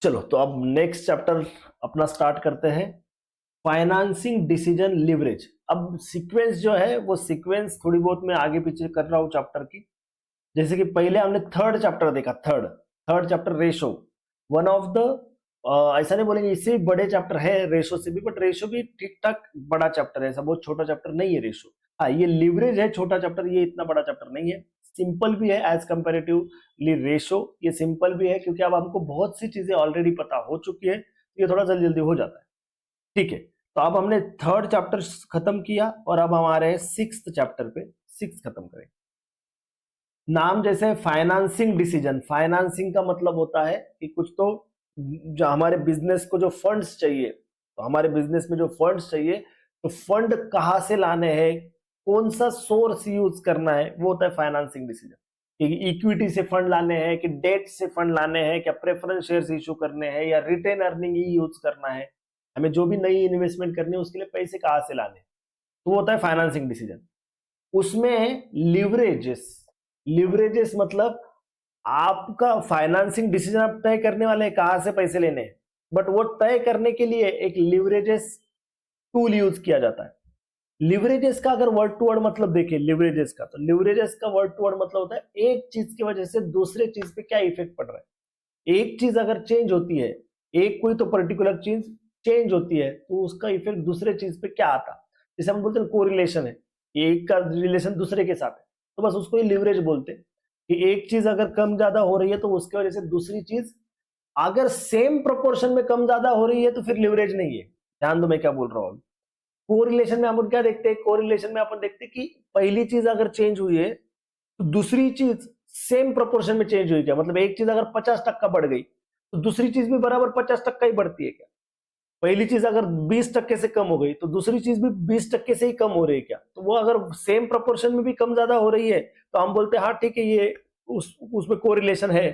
चलो तो अब नेक्स्ट चैप्टर अपना स्टार्ट करते हैं, फाइनेंसिंग डिसीजन लिवरेज। अब सीक्वेंस जो है वो सीक्वेंस थोड़ी बहुत मैं आगे पीछे कर रहा हूं चैप्टर की। जैसे कि पहले हमने थर्ड चैप्टर देखा, third chapter ratio, one of the, ऐसा नहीं बोलेंगे इससे भी बड़े चैप्टर है रेशो से भी, बट रेशो भी ठीक ठाक बड़ा चैप्टर है, ऐसा बहुत छोटा चैप्टर नहीं है रेशो। हाँ ये लिवरेज है छोटा चैप्टर, ये इतना बड़ा चैप्टर नहीं है, सिंपल भी है एज कंपेरेटिवली रेशो। ये सिंपल भी है क्योंकि अब हमको बहुत सी चीजें ऑलरेडी पता हो चुकी है, ये थोड़ा जल्दी जल्दी हो जाता है। ठीक है, तो अब हमने थर्ड चैप्टर खत्म किया और अब हम आ रहे हैं सिक्स्थ चैप्टर पे, सिक्स खत्म करें। नाम जैसे फाइनेंसिंग डिसीजन, फाइनेंसिंग का मतलब होता है कि कुछ तो जो हमारे बिजनेस को जो फंड्स चाहिए, तो हमारे बिजनेस में जो फंड्स चाहिए तो फंड कहाँ से लाने हैं, कौन सा सोर्स यूज करना है, वो होता है फाइनेंसिंग डिसीजन। कि इक्विटी से फंड लाने हैं कि डेट से फंड लाने हैं, क्या प्रेफरेंस शेयर्स इशू करने हैं या रिटेन अर्निंग ही यूज करना है, हमें जो भी नई इन्वेस्टमेंट करनी है उसके लिए पैसे कहाँ से लाने, तो वो होता है फाइनेंसिंग डिसीजन। उसमें लिवरेजेस, लिवरेजेस मतलब आपका फाइनेंसिंग डिसीजन आप तय करने वाले हैं कहां से पैसे लेने हैं, बट वो तय करने के लिए एक लिवरेजेस टूल यूज किया जाता है। लिवरेजेस का अगर वर्ड टू वर्ड मतलब देखें लिवरेजेस का, तो लिवरेजेस का वर्ड टू वर्ड मतलब होता है एक चीज की वजह से दूसरे चीज पे क्या इफेक्ट पड़ रहा है। एक चीज अगर चेंज होती है, एक कोई तो पर्टिकुलर चीज चेंज होती है तो उसका इफेक्ट दूसरे चीज पे क्या आता, जैसे हम बोलते हैं कोरिलेशन है, एक का रिलेशन दूसरे के साथ है, तो बस उसको ही लिवरेज बोलते हैं। कि एक चीज अगर कम ज्यादा हो रही है तो उसकी वजह से दूसरी चीज अगर सेम प्रोपोर्शन में कम ज्यादा हो रही है तो फिर लिवरेज नहीं है। ध्यान दो मैं क्या बोल रहा हूं। कोरिलेशन में अपन क्या देखते हैं, कोरिलेशन में अपन देखते हैं कि पहली चीज अगर चेंज हुई है तो दूसरी चीज सेम प्रोपोर्शन में चेंज हुई क्या, मतलब एक चीज अगर 50% बढ़ गई तो दूसरी चीज भी बराबर 50% ही बढ़ती है क्या। पहली चीज अगर 20% से कम हो गई तो दूसरी चीज भी 20% से ही कम हो रही है क्या, तो वो अगर सेम प्रोपोर्शन में भी कम ज्यादा हो रही है तो हम बोलते हैं हाँ ठीक है ये उसमें कोरिलेशन है,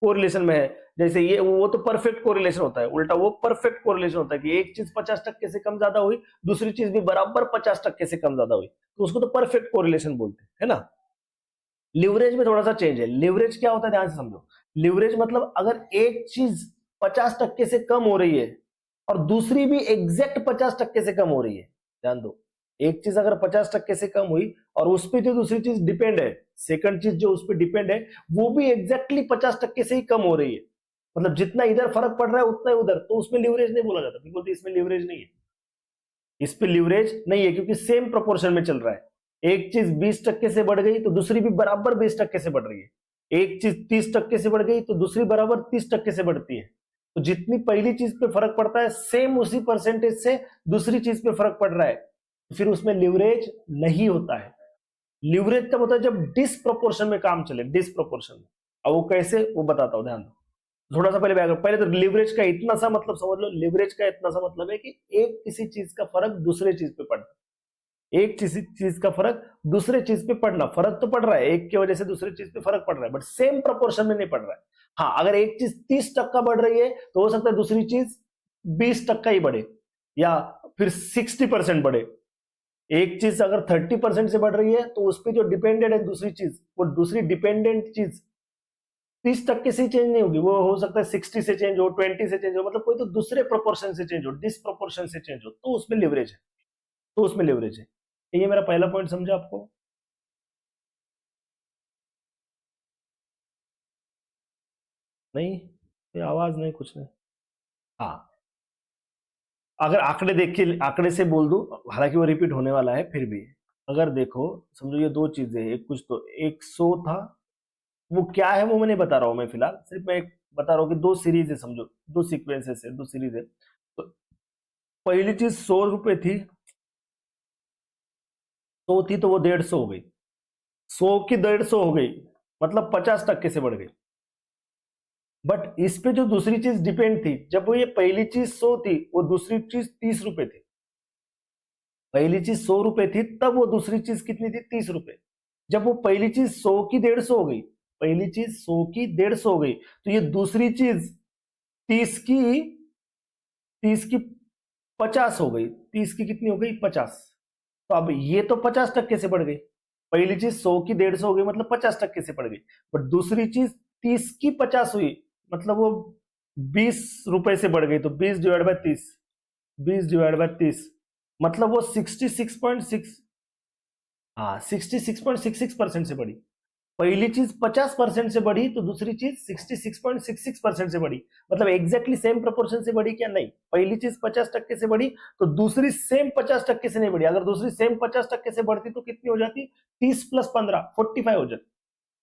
कोरिलेशन में है। जैसे ये वो तो परफेक्ट कोरिलेशन होता है, उल्टा वो परफेक्ट कोरिलेशन होता है कि एक चीज 50% से कम ज्यादा हुई, दूसरी चीज भी बराबर 50% से कम ज्यादा हुई, तो उसको तो परफेक्ट कोरिलेशन बोलते हैं, है ना। लिवरेज में थोड़ा सा चेंज है। लिवरेज क्या होता है ध्यान से समझो। लिवरेज मतलब अगर एक चीज 50% से कम हो रही है और दूसरी भी एग्जैक्ट 50% से कम हो रही है, ध्यान दो, एक चीज अगर 50% से कम हुई और उस पर जो दूसरी चीज डिपेंड है, सेकंड चीज जो उस पर डिपेंड है वो भी एग्जैक्टली 50% से ही कम हो रही है, मतलब जितना इधर फर्क पड़ रहा है उतना ही उधर, तो उसमें लिवरेज नहीं बोला जाता, बिल्कुल इसमें लिवरेज नहीं है, इस पे लिवरेज नहीं है क्योंकि सेम प्रोपोर्शन में चल रहा है। एक चीज 20% से बढ़ गई तो दूसरी भी बराबर 20% से बढ़ रही है, एक चीज 30% से बढ़ गई तो दूसरी बराबर 30% से बढ़ती है। तो जितनी पहली चीज पे फर्क पड़ता है सेम उसी परसेंटेज से दूसरी चीज पे फर्क पड़ रहा है, तो फिर उसमें लिवरेज नहीं होता है। लिवरेज तब होता है जब डिसप्रोपोर्शन में काम चले, डिसप्रोपोर्शन में। अब वो कैसे वो बताता हूं, ध्यान दो थोड़ा सा। पहले तो लिवरेज का इतना सा मतलब समझ लो, लिवरेज का इतना सा मतलब है कि एक किसी चीज का फर्क दूसरे चीज पे पड़ना, एक किसी चीज का फर्क दूसरे चीज पे पड़ना, फर्क तो पड़ रहा है एक की वजह से दूसरे चीज पे फर्क पड़ रहा है बट सेम प्रोपोर्शन में नहीं पड़ रहा है। हाँ अगर एक चीज 30% बढ़ रही है तो हो सकता है दूसरी चीज 20% ही बढ़े या फिर 60% बढ़े। एक चीज अगर 30% से बढ़ रही है तो उस पर जो डिपेंडेंट है दूसरी चीज, वो दूसरी डिपेंडेंट चीज 30% से चेंज नहीं होगी, वो हो सकता है 60 से चेंज हो, 20 से चेंज हो, मतलब कोई तो दूसरे प्रोपोर्शन से चेंज हो, डिसप्रोपोर्शन से चेंज हो, तो उसमें लिवरेज है, तो उसमें लिवरेज है। ये मेरा पहला पॉइंट समझा आपको। नहीं ये आवाज नहीं, कुछ नहीं। हाँ अगर आंकड़े देख के आंकड़े से बोल दूं, हालांकि वो रिपीट होने वाला है फिर भी, अगर देखो समझो ये दो चीजें, एक कुछ तो एक 100 था, वो क्या है वो मैं नहीं बता रहा हूं, मैं फिलहाल सिर्फ मैं एक बता रहा हूँ कि दो सीरीज है, समझो दो सीक्वेंसेस है, दो सीरीज है। तो पहली चीज 100 रुपए थी, 100 थी तो वो 150 हो गई, 100 की 150 हो गई, मतलब 50% से बढ़ गई। बट इस पे जो दूसरी चीज डिपेंड थी, जब वो ये पहली चीज 100 थी वो दूसरी चीज 30 रुपए थी, पहली चीज 100 रुपए थी तब वो दूसरी चीज कितनी थी, 30 रुपए। जब वो पहली चीज 100 की 150 हो गई, पहली चीज 100 की 150 हो गई, तो ये दूसरी चीज 30 की 50 हो गई, 30 की कितनी हो गई, 50। तो अब ये तो 50% से बढ़ गई, पहली चीज 100 की 150 हो गई मतलब 50% से बढ़ गई, बट दूसरी चीज 30 की 50 हुई, मतलब वो ₹20 से बढ़ गई तो 20/30, 20/30 मतलब वो 66.6, हाँ 66.66% से बढ़ी। पहली चीज 50% से बढ़ी तो दूसरी चीज 66.66% से बढ़ी। मतलब एग्जैक्टली सेम प्रोपोर्शन से बढ़ी क्या? नहीं। पहली चीज 50% से बढ़ी तो दूसरी सेम 50% से नहीं बढ़ी। अगर दूसरी सेम 50% से बढ़ती तो कितनी हो जाती? 30 + 15 45 हो जाती।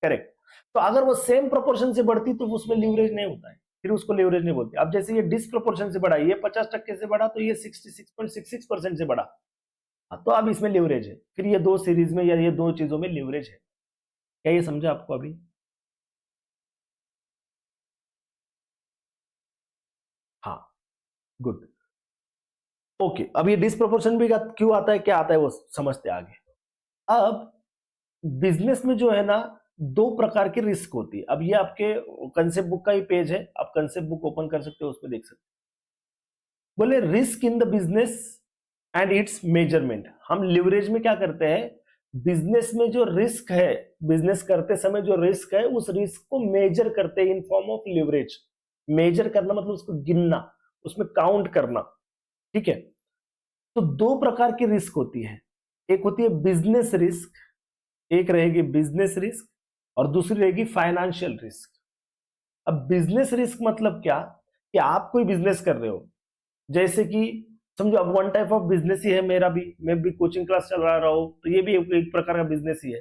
करेक्ट। तो अगर वो सेम प्रोपोर्शन से बढ़ती तो उसमें लीवरेज नहीं होता है, फिर उसको लीवरेज नहीं बोलते। अब जैसे ये डिसप्रोपोर्शन से बढ़ा, ये 50% से बढ़ा तो ये 66.66% से बढ़ा, हाँ, तो अब इसमें लीवरेज है। फिर ये दो सीरीज में या ये दो चीजों में लीवरेज है। क्या ये समझा आपको अभी? हाँ, गुड। ओके, अब ये डिसप्रोपोर्शन भी क्यों आता है, क्या आता है, वो समझते हैं आगे। अब बिजनेस में जो है ना, दो प्रकार की रिस्क होती है। अब ये आपके कंसेप्ट बुक का ही पेज है, आप कंसेप्ट बुक ओपन कर सकते हो, उसमें देख सकते हो। बोले risk in the business and it's measurement. हम लिवरेज में क्या करते हैं, बिजनेस में जो रिस्क है, बिजनेस करते समय जो रिस्क है, उस रिस्क को मेजर करते हैं in form of leverage. Measure करना मतलब उसको गिनना, उसमें काउंट करना। ठीक है। तो दो प्रकार की रिस्क होती है, एक होती है बिजनेस रिस्क, एक रहेगी बिजनेस रिस्क, और दूसरी रहेगी फाइनेंशियल रिस्क। अब बिजनेस रिस्क मतलब क्या, कि आप कोई बिजनेस कर रहे हो, जैसे कि समझो अब वन टाइप ऑफ बिजनेस ही है मेरा भी, मैं भी कोचिंग क्लास चला रहा हूं, तो ये भी एक प्रकार का बिजनेस ही है।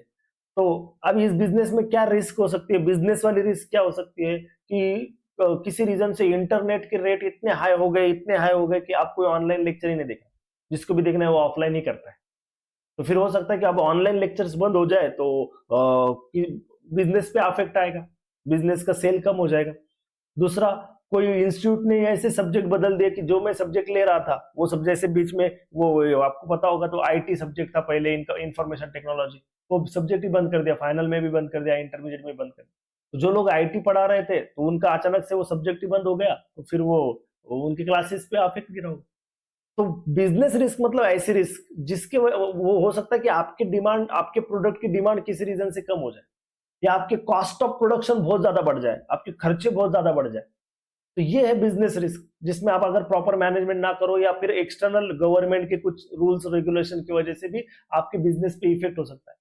तो अब इस बिजनेस में क्या रिस्क हो सकती है, बिजनेस वाली रिस्क क्या हो सकती है कि किसी रीजन से इंटरनेट के रेट इतने हाई हो गए, इतने हाई हो गए कि आप कोई ऑनलाइन लेक्चर ही नहीं देखा, जिसको भी देखना है वो ऑफलाइन ही करता है। तो फिर हो सकता है कि अब ऑनलाइन लेक्चर्स बंद हो जाए तो बिजनेस पे अफेक्ट आएगा, बिजनेस का सेल कम हो जाएगा। दूसरा, कोई इंस्टीट्यूट ने ऐसे सब्जेक्ट बदल दिए कि जो मैं सब्जेक्ट ले रहा था वो सब्जेक्ट से बीच में वो आपको पता होगा तो आईटी सब्जेक्ट था पहले, इंफॉर्मेशन टेक्नोलॉजी, वो सब्जेक्ट ही बंद कर दिया, फाइनल में भी बंद कर दिया, इंटरमीडिएट में बंद कर दिया। तो जो लोग आईटी पढ़ा रहे थे तो उनका अचानक से वो सब्जेक्ट ही बंद हो गया, तो फिर वो उनकी क्लासेस पे अफेक्ट गिरा होगा। तो बिजनेस रिस्क मतलब ऐसी रिस्क जिसके वो हो सकता है कि आपके डिमांड, आपके प्रोडक्ट की डिमांड किसी रीजन से कम हो जाए, या आपके कॉस्ट ऑफ प्रोडक्शन बहुत ज्यादा बढ़ जाए, आपके खर्चे बहुत ज्यादा बढ़ जाए। तो ये है बिजनेस रिस्क, जिसमें आप अगर प्रॉपर मैनेजमेंट ना करो या फिर एक्सटर्नल गवर्नमेंट के कुछ रूल्स रेगुलेशन की वजह से भी आपके बिजनेस पे इफेक्ट हो सकता है।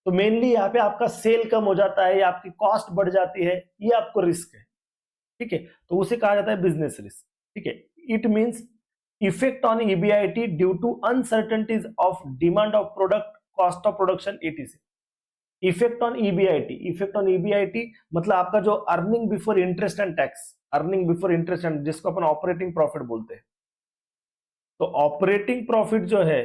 तो मेनली यहाँ पे आपका सेल कम हो जाता है या आपकी कॉस्ट बढ़ जाती है, ये आपको रिस्क है। ठीक है, तो उसे कहा जाता है बिजनेस रिस्क। ठीक है, it means effect on EBIT due to uncertainties of demand of product, cost of production, ETC. Effect on EBIT, effect on EBIT मतलब आपका जो earning before interest and tax, earning before interest and, जिसको अपन operating profit बोलते हैं। तो operating profit जो है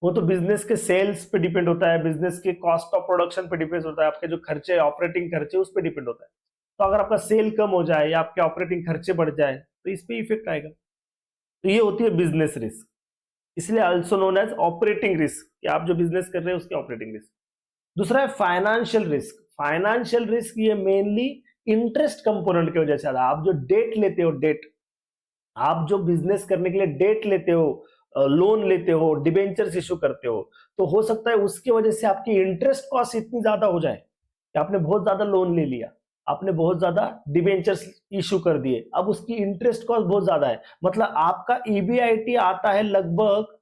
वो तो बिजनेस के सेल्स पे डिपेंड होता है, बिजनेस के कॉस्ट ऑफ प्रोडक्शन पे डिपेंड होता है, आपके जो खर्चे ऑपरेटिंग खर्चे उस पे डिपेंड होता है। तो अगर आपका सेल कम हो जाए या आपके ऑपरेटिंग खर्चे बढ़ जाए तो इस पे इफेक्ट आएगा। तो ये होती है बिजनेस रिस्क, इसलिए also known as operating risk, कि आप जो बिजनेस कर रहे हैं उसके ऑपरेटिंग रिस्क। दूसरा है फाइनेंशियल रिस्क। फाइनेंशियल रिस्क ये मेनली इंटरेस्ट कंपोनेंट की वजह से आता है। आप जो डेट लेते हो, डेट, आप जो बिजनेस करने के लिए डेट लेते हो, लोन लेते हो, डिबेंचर्स इशू करते हो, तो हो सकता है उसकी वजह से आपकी इंटरेस्ट कॉस्ट इतनी ज्यादा हो जाए कि आपने बहुत ज्यादा लोन ले लिया, आपने बहुत ज्यादा डिबेंचर्स इशू कर दिए, अब उसकी इंटरेस्ट कॉस्ट बहुत ज्यादा है। मतलब आपका ईबीआईटी आता है लगभग,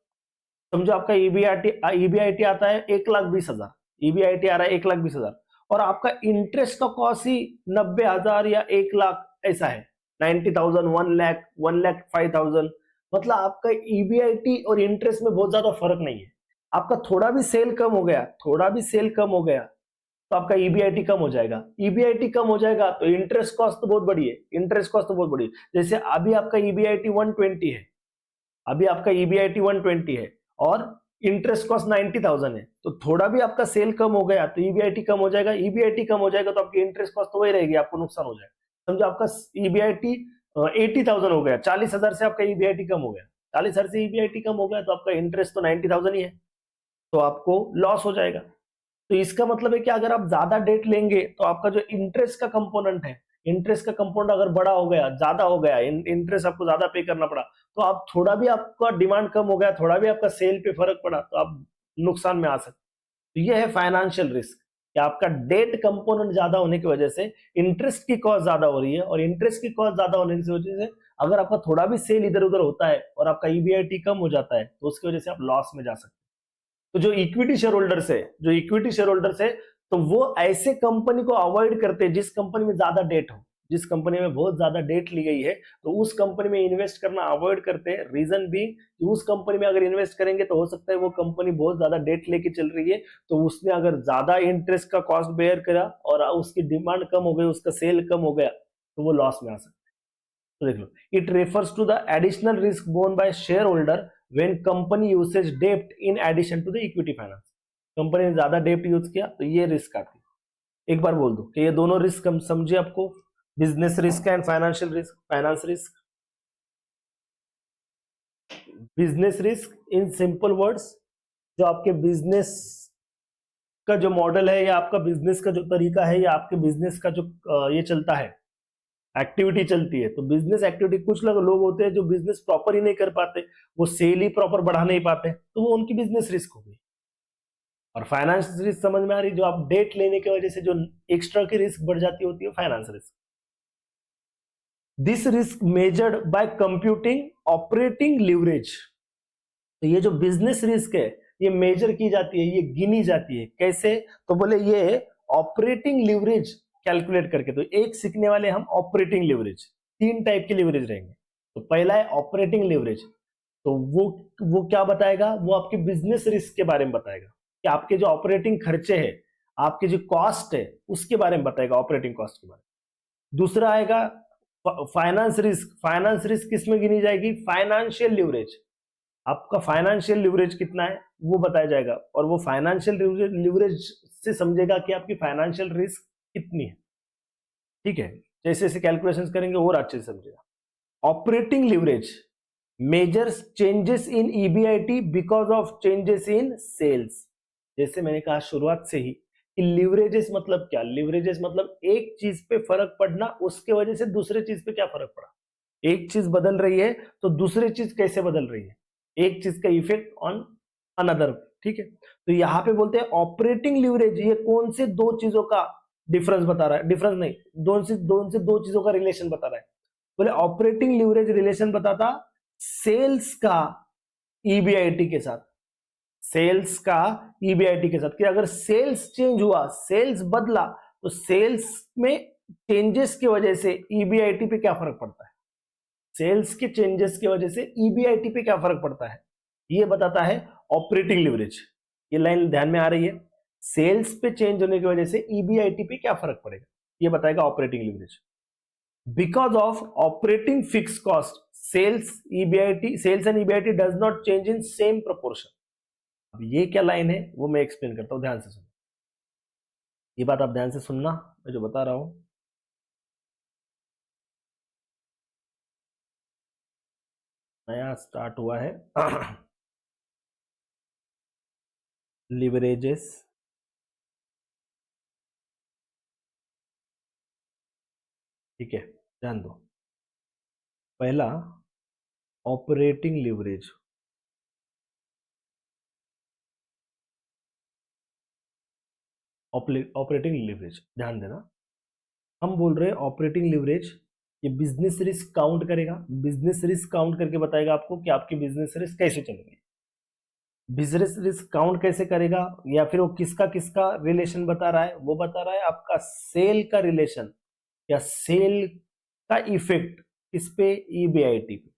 समझो आपका ईबीआईटी आता है 1,20,000, ईबीआईटी आ रहा है 1,20,000, और आपका इंटरेस्ट का कॉस्ट ही 90,000 या 1,00,000 ऐसा है, 90,000, 1,00,000, 1,05,000। मतलब आपका ईबीआईटी और इंटरेस्ट में बहुत ज्यादा फर्क नहीं है। आपका थोड़ा भी सेल कम हो गया, थोड़ा भी सेल कम हो गया तो आपका ईबीआईटी कम हो जाएगा, ईबीआईटी कम हो जाएगा तो इंटरेस्ट कॉस्ट तो बहुत बड़ी है, इंटरेस्ट कॉस्ट तो बहुत बड़ी है। जैसे अभी आपका ईबीआईटी 120 है, अभी आपका ईबीआईटी 120 है और इंटरेस्ट कॉस्ट 90,000 है, तो थोड़ा भी आपका सेल कम हो गया तो ईबीआईटी कम हो जाएगा, ईबीआईटी कम हो जाएगा तो आपकी इंटरेस्ट कॉस्ट तो वही रहेगी, आपको नुकसान हो जाएगा। समझो आपका ईबीआईटी 80,000 हो गया, 40,000 से आपका ईबीआईटी कम हो गया, 40,000 से ईबीआईटी कम हो गया तो आपका इंटरेस्ट तो 90,000 ही है, तो आपको लॉस हो जाएगा। तो इसका मतलब है कि अगर आप ज्यादा डेट लेंगे तो आपका जो इंटरेस्ट का कंपोनेंट है, इंटरेस्ट का कंपोनेंट अगर बड़ा हो गया, ज्यादा हो गया, इंटरेस्ट आपको ज्यादा पे करना पड़ा, तो आप थोड़ा भी आपका डिमांड कम हो गया, थोड़ा भी आपका सेल पे फर्क पड़ा तो आप नुकसान में आ सकते। तो ये है फाइनेंशियल रिस्क। कि आपका डेट कंपोनेंट ज्यादा होने की वजह से इंटरेस्ट की कॉस्ट ज्यादा हो रही है, और इंटरेस्ट की कॉस्ट ज्यादा होने की वजह से अगर आपका थोड़ा भी सेल इधर उधर होता है और आपका ईबीआईटी कम हो जाता है तो उसकी वजह से आप लॉस में जा सकते हैं। तो जो इक्विटी शेयर होल्डर्स है तो वो ऐसे कंपनी को अवॉइड करते हैं जिस कंपनी में ज्यादा डेट हो। जिस कंपनी में बहुत ज्यादा डेट ली गई है तो उस कंपनी में इन्वेस्ट करना अवॉइड करते हैं। रीजन भी कि उस कंपनी में अगर इन्वेस्ट करेंगे तो हो सकता है वो कंपनी बहुत ज्यादा डेट लेके चल रही है, तो उसने अगर ज्यादा इंटरेस्ट का कॉस्ट बेयर करा और उसकी डिमांड कम हो गई, उसका सेल कम हो गया, तो वो लॉस में आ सकता है। तो देख लो, it refers to the additional risk borne by shareholder when company uses डेप्ट in addition to the equity finance. Company ने ज्यादा डेप्ट यूज किया तो ये रिस्क आती है। एक बार बोल दो कि ये दोनों रिस्क हम समझे आपको, business risk and financial risk. Finance risk, business risk in simple words, जो आपके बिजनेस का जो मॉडल है या आपका बिजनेस का जो तरीका है या आपके बिजनेस का जो ये चलता है, एक्टिविटी चलती है, तो बिजनेस एक्टिविटी, कुछ लोग होते हैं जो बिजनेस प्रॉपर ही नहीं कर पाते, वो सेल ही प्रॉपर बढ़ा नहीं पाते, तो वो उनकी बिजनेस रिस्क हो गई। और फाइनेंस रिस्क समझ में आ रही, जो आप डेट लेने की वजह से जो एक्स्ट्रा की रिस्क बढ़ जाती होती है, finance risk. This risk measured by computing operating leverage. तो ये जो बिजनेस रिस्क है ये मेजर की जाती है, ये गिनी जाती है। कैसे? तो बोले ये ऑपरेटिंग लिवरेज कैलकुलेट करके। तो एक सीखने वाले हम ऑपरेटिंग लिवरेज, 3 टाइप के लिवरेज रहेंगे। तो पहला है ऑपरेटिंग लिवरेज, तो वो क्या बताएगा? वो आपके बिजनेस रिस्क के बारे में बताएगा कि आपके जो ऑपरेटिंग खर्चे हैं, आपके जो कॉस्ट है उसके बारे में बताएगा, ऑपरेटिंग कॉस्ट के बारे में। दूसरा आएगा फाइनेंस रिस्क। फाइनेंस रिस्क किसमें गिनी जाएगी? Financial leverage. आपका फाइनेंशियल लिवरेज कितना है वो बताया जाएगा, और वो फाइनेंशियल लिवरेज से समझेगा कि आपकी फाइनेंशियल रिस्क कितनी है। ठीक है, जैसे जैसे कैलकुलेशंस करेंगे और अच्छे से समझेगा। Operating leverage measures changes in EBIT because of changes in sales. जैसे मैंने कहा शुरुआत से ही कि लिवरेजेस मतलब क्या? लिवरेजेस मतलब एक चीज पे फर्क पड़ना, उसके वजह से दूसरे चीज पे क्या फर्क पड़ा। एक चीज बदल रही है तो दूसरी चीज कैसे बदल रही है, एक चीज का इफेक्ट ऑन अनदर। ठीक है, तो यहां पे बोलते हैं ऑपरेटिंग लिवरेज, ये कौन से दो चीजों का डिफरेंस बता रहा है, डिफरेंस नहीं, दो चीजों का रिलेशन बता रहा है। बोले ऑपरेटिंग लिवरेज रिलेशन बताता सेल्स का ईबीआईटी के साथ, सेल्स का ईबीआईटी के साथ, कि अगर सेल्स चेंज हुआ, सेल्स बदला, तो सेल्स में चेंजेस की वजह से ईबीआईटी पे क्या फर्क पड़ता है, सेल्स के चेंजेस की वजह से ईबीआईटी पे क्या फर्क पड़ता है, ये बताता है ऑपरेटिंग लिवरेज। ये लाइन ध्यान में आ रही है? सेल्स पे चेंज होने की वजह से ईबीआईटी पे क्या फर्क पड़ेगा, ये बताएगा operating leverage. Because of operating fix cost, sales and EBIT does not change in same proportion. अब ये क्या लाइन है वो मैं एक्सप्लेन करता हूं, ध्यान से सुनो। ये बात आप ध्यान से सुनना, मैं जो बता रहा हूं। नया स्टार्ट हुआ है लिवरेजेस, ठीक है, ध्यान दो। पहला ऑपरेटिंग लिवरेज, ऑपरेटिंग लिवरेज ध्यान देना। हम बोल रहे हैं ऑपरेटिंग लिवरेज, ये बिजनेस रिस्क काउंट करेगा, बिजनेस रिस्क काउंट करके बताएगा आपको कि आपकी बिजनेस रिस्क कैसे चलेगी। बिजनेस रिस्क काउंट कैसे करेगा, या फिर वो किसका किसका रिलेशन बता रहा है? वो बता रहा है आपका सेल का रिलेशन या सेल का इफेक्ट किस पे? ईबीआईटी पे।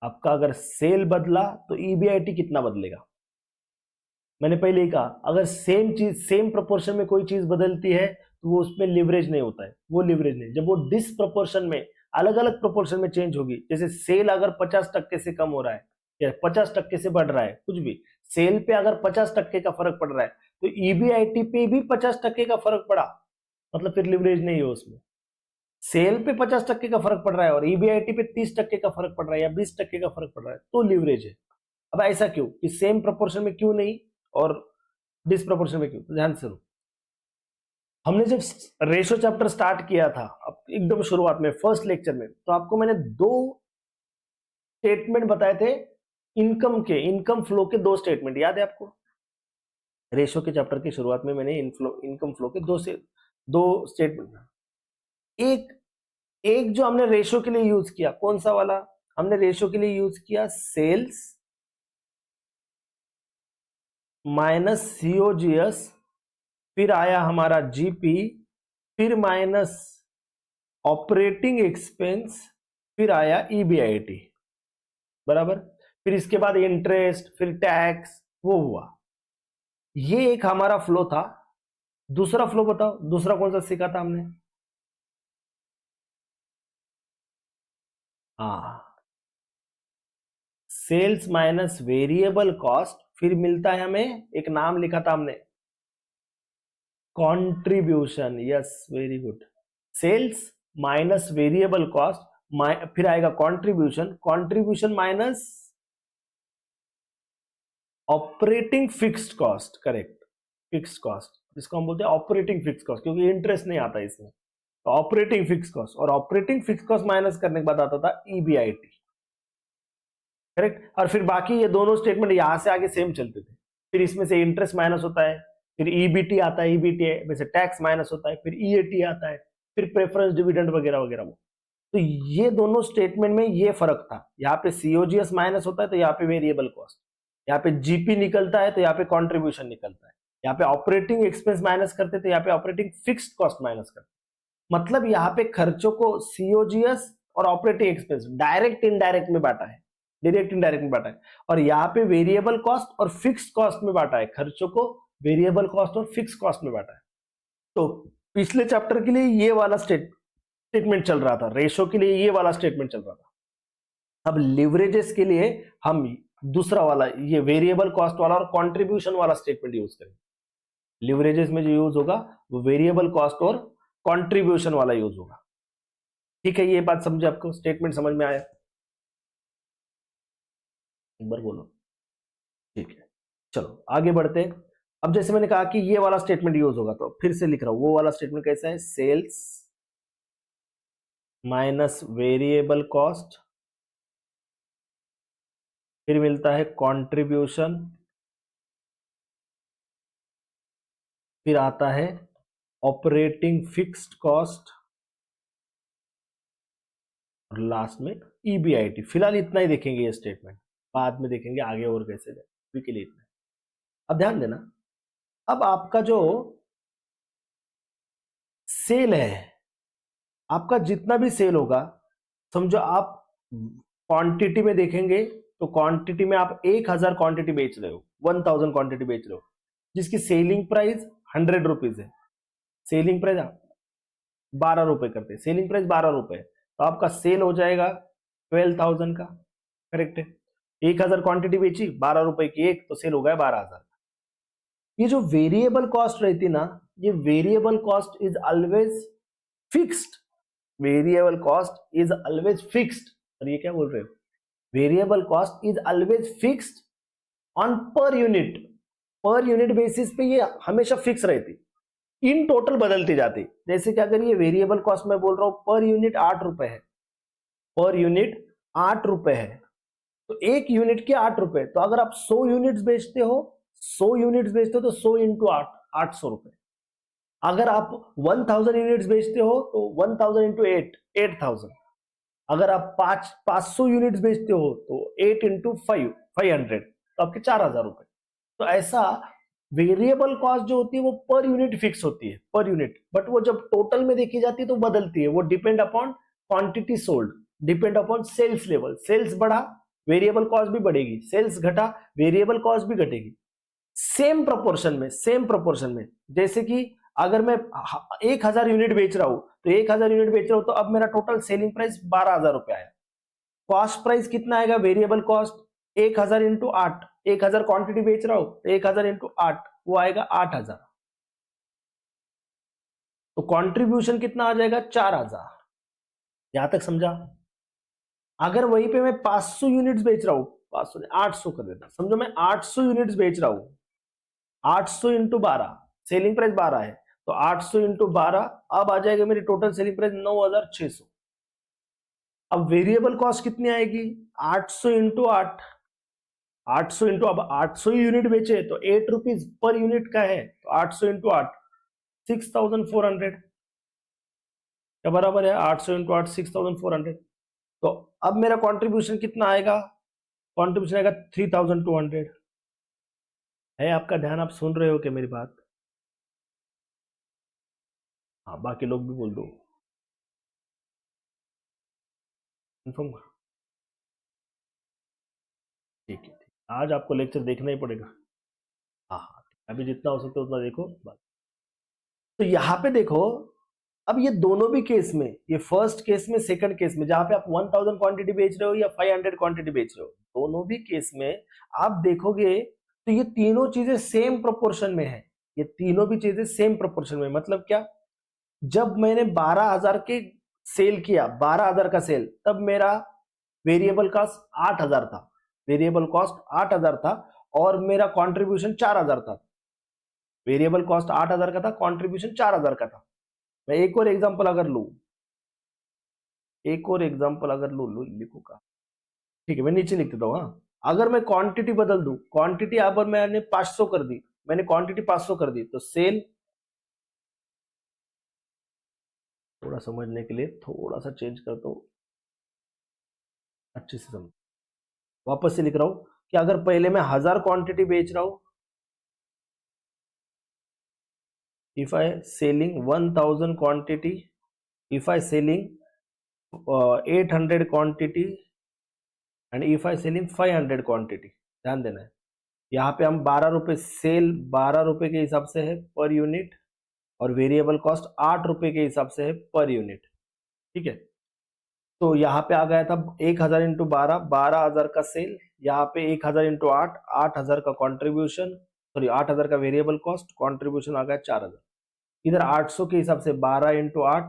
आपका अगर सेल बदला तो ईबीआईटी कितना बदलेगा। मैंने पहले ही कहा अगर सेम चीज सेम प्रोपोर्शन में कोई चीज बदलती है तो वो उसमें लिवरेज नहीं होता है, वो लिवरेज नहीं। जब वो डिसप्रोपोर्शन में, अलग अलग प्रोपोर्शन में चेंज होगी, जैसे सेल अगर 50% से कम हो रहा है या 50% से बढ़ रहा है, कुछ भी सेल पे अगर 50% का फर्क पड़ रहा है तो ईबीआईटी पे भी 50% का फर्क पड़ा, मतलब फिर लिवरेज नहीं है उसमें। सेल पे 50% का फर्क पड़ रहा है और ईबीआईटी पे 30% का फर्क पड़ रहा है या 20% का फर्क पड़ रहा है तो लिवरेज है। अब ऐसा क्यों कि सेम प्रोपोर्शन में क्यों नहीं और डिसप्रोपोर्शन में क्यों? ध्यान से सुनो। हमने जब रेशो चैप्टर स्टार्ट किया था, अब एकदम शुरुआत में फर्स्ट लेक्चर में, तो आपको मैंने 2 स्टेटमेंट बताए थे, इनकम फ्लो के 2 स्टेटमेंट, याद है आपको? रेशो के चैप्टर की शुरुआत में मैंने इनकम फ्लो के दो स्टेटमेंट, एक एक जो हमने रेशो के लिए यूज किया, कौन सा वाला हमने रेशो के लिए यूज किया, सेल्स माइनस सीओजीएस, फिर आया हमारा जीपी, फिर माइनस ऑपरेटिंग एक्सपेंस, फिर आया ईबीआईटी, बराबर। फिर इसके बाद इंटरेस्ट, फिर टैक्स, वो हुआ। ये एक हमारा फ्लो था। दूसरा फ्लो बताओ, दूसरा कौन सा सीखा था हमने? हाँ, सेल्स माइनस वेरिएबल कॉस्ट, फिर मिलता है हमें, एक नाम लिखा था हमने, contribution. Yes, very good. Sales minus variable cost, फिर आएगा contribution, contribution minus operating fixed cost, correct, fixed cost, जिसको हम बोलते हैं ऑपरेटिंग फिक्स्ड कॉस्ट, क्योंकि इंटरेस्ट नहीं आता इसमें, तो ऑपरेटिंग फिक्स्ड कॉस्ट, और ऑपरेटिंग फिक्स्ड कॉस्ट माइनस करने के बाद आता था ईबीआईटी, करेक्ट। और फिर बाकी ये दोनों स्टेटमेंट यहां से आगे सेम चलते थे। फिर इसमें से इंटरेस्ट माइनस होता है, फिर ईबीटी आता है, ईबीटी में से टैक्स माइनस होता है, फिर ईएटी आता है, फिर प्रेफरेंस डिविडेंड वगैरह वगैरह। वो तो ये दोनों स्टेटमेंट में ये फर्क था, यहाँ पे सीओजीएस माइनस होता है तो यहाँ पे वेरिएबल कॉस्ट, यहाँ पे जीपी निकलता है तो यहाँ पे कंट्रीब्यूशन निकलता है, यहाँ पे ऑपरेटिंग एक्सपेंस माइनस करते तो यहाँ पे ऑपरेटिंग फिक्स्ड कॉस्ट माइनस करते। मतलब यहाँ पे खर्चों को सीओजीएस और ऑपरेटिंग एक्सपेंस डायरेक्ट इनडायरेक्ट में बांटा है, डायरेक्ट इनडायरेक्ट में बांटा है, और यहाँ पे वेरिएबल कॉस्ट और फिक्स्ड कॉस्ट में बांटा है, खर्चों को वेरिएबल कॉस्ट और फिक्स्ड कॉस्ट में बांटा है। तो पिछले चैप्टर के लिए ये वाला स्टेटमेंट चल रहा था, रेशो के लिए ये वाला स्टेटमेंट चल रहा था। अब लिवरेजेस के लिए हम दूसरा वाला, ये वेरिएबल कॉस्ट वाला और कंट्रीब्यूशन वाला स्टेटमेंट यूज करेंगे। लिवरेजेस में जो यूज होगा वो वेरिएबल कॉस्ट और कंट्रीब्यूशन वाला यूज होगा। ठीक है, ये बात समझे आपको? स्टेटमेंट समझ में आया? एक बार बोलो। ठीक है, चलो आगे बढ़ते हैं। अब जैसे मैंने कहा कि ये वाला स्टेटमेंट यूज होगा, तो फिर से लिख रहा हूं, वो वाला स्टेटमेंट कैसा है, सेल्स माइनस वेरिएबल कॉस्ट, फिर मिलता है कंट्रीब्यूशन, फिर आता है ऑपरेटिंग फिक्स्ड कॉस्ट, और लास्ट में ईबीआईटी। फिलहाल इतना ही देखेंगे ये स्टेटमेंट, बाद में देखेंगे आगे और कैसे जाए, अभी के लिए इतना। अब ध्यान देना, अब आपका जो सेल है, आपका जितना भी सेल होगा, समझो आप क्वांटिटी में देखेंगे तो क्वांटिटी में आप 1000 क्वांटिटी बेच रहे हो, 1000 क्वांटिटी बेच रहे हो, जिसकी सेलिंग प्राइस 100 रुपीज है। सेलिंग प्राइस 12 रुपए करते हैं, सेलिंग प्राइस 12 रुपए है, तो आपका सेल हो जाएगा 12,000 का, करेक्ट है। 1000 क्वांटिटी बेची, 12 रुपए की एक, तो सेल हो गया 12,000। ये जो वेरिएबल कॉस्ट रहती ना, ये variable cost is always fixed, variable cost is always fixed. और ये क्या बोल रहे हो, variable cost is always fixed on per unit basis पे ये हमेशा फिक्स रहती, इन टोटल बदलती जाती। जैसे कि अगर ये वेरिएबल कॉस्ट मैं बोल रहा हूं पर यूनिट 8 रुपए है, पर यूनिट 8 रुपए है, तो एक यूनिट के 8 रुपए, तो अगर आप 100 यूनिट्स बेचते हो, 100 यूनिट्स बेचते हो तो 100 इंटू 8, 800 रुपए। अगर आप 1000 यूनिट्स बेचते हो तो 1000 इंटू 8, 8000। अगर आप 500 यूनिट्स बेचते हो तो 8 इंटू 5, 500, तो आपके 4000 रुपए। तो ऐसा वेरिएबल कॉस्ट जो होती है वो पर यूनिट फिक्स होती है, पर यूनिट, बट वो जब टोटल में देखी जाती है तो बदलती है, वो depend upon quantity sold, depend upon sales level. Sales बढ़ा, वेरिएबल कॉस्ट भी बढ़ेगी, सेल्स घटा, वेरिएबल कॉस्ट भी घटेगी, सेम प्रोपोर्शन में, सेम प्रोपोर्शन में। जैसे कि अगर मैं 1000 यूनिट बेच रहा हूं, तो 1000 यूनिट बेच रहा हूं तो अब मेरा टोटल सेलिंग प्राइस 12,000 रुपए आया। कॉस्ट प्राइस कितना आएगा, वेरिएबल कॉस्ट 1000 इंटू 8, 1000 क्वांटिटी बेच रहा हूं, 1000 इंटू 8, वो आएगा 8000। तो कंट्रीब्यूशन कितना आ जाएगा, 4000। यहां तक समझा? अगर वहीं पे मैं 500 यूनिट्स बेच रहा हूं, 500 800 कर देता, समझो मैं 800 यूनिट्स बेच रहा हूं, 800 इंटू 12, सेलिंग प्राइस 12 है, तो 800 इंटू 12, अब आ जाएगा मेरी टोटल सेलिंग प्राइस 9600। अब वेरिएबल कॉस्ट कितनी आएगी, 800 इंटू 8, 800 इंटू, अब 800 यूनिट बेचे तो 8 रुपीज पर यूनिट का है, तो 800 इंटू 8 6400 क्या बराबर है, 800 इंटू 8 6400। तो अब मेरा कंट्रीब्यूशन कितना आएगा, कंट्रीब्यूशन आएगा 3200। है आपका ध्यान, आप सुन रहे हो क्या मेरी बात? हाँ, बाकी लोग भी बोल दो कंफर्म। ठीक है, आज आपको लेक्चर देखना ही पड़ेगा। हाँ हाँ, अभी जितना हो सकता है उतना देखो बस। तो यहाँ पे देखो, अब ये दोनों भी केस में, ये फर्स्ट केस में, सेकंड केस में, जहां पे आप 1000 क्वांटिटी बेच रहे हो या 500 क्वांटिटी बेच रहे हो, दोनों भी केस में आप देखोगे तो ये तीनों चीजें सेम प्रोपोर्शन में है। ये तीनों भी चीजें सेम प्रोपोर्शन में, मतलब क्या, जब मैंने 12000 के सेल किया, 12000 का सेल, तब मेरा वेरिएबल कॉस्ट 8000 था, वेरिएबल कॉस्ट 8000 था, और मेरा कंट्रीब्यूशन 4000 था। वेरिएबल कॉस्ट 8000 का था, कंट्रीब्यूशन 4000 का था। मैं एक और एग्जांपल अगर लूं, लिखूंगा, ठीक है, मैं नीचे लिख देता हूं। हाँ, अगर मैं क्वांटिटी बदल दूं, क्वांटिटी अब मैंने 500 कर दी, मैंने क्वांटिटी 500 कर दी, तो सेल, थोड़ा समझने के लिए थोड़ा सा चेंज करता हूं, अच्छे से समझ, वापस से लिख रहा हूं कि अगर पहले मैं 1000 क्वांटिटी बेच रहा हूं, if I selling 1000 quantity, if I selling 800 quantity and if I selling 500 quantity, ध्यान देना है, यहाँ पे हम 12 रुपए सेल, 12 रुपए के हिसाब से है पर यूनिट, और वेरिएबल कॉस्ट 8 रुपए के हिसाब से है पर यूनिट। ठीक है, तो यहाँ पे आ गया था 1000 इंटू 12, 12000 का सेल, यहाँ पे 1000 इंटू 8, 8000 का कॉन्ट्रीब्यूशन, सॉरी 8000 का वेरिएबल कॉस्ट, कॉन्ट्रीब्यूशन आ गया 4000। इधर 800 के हिसाब से 12 इंटू 8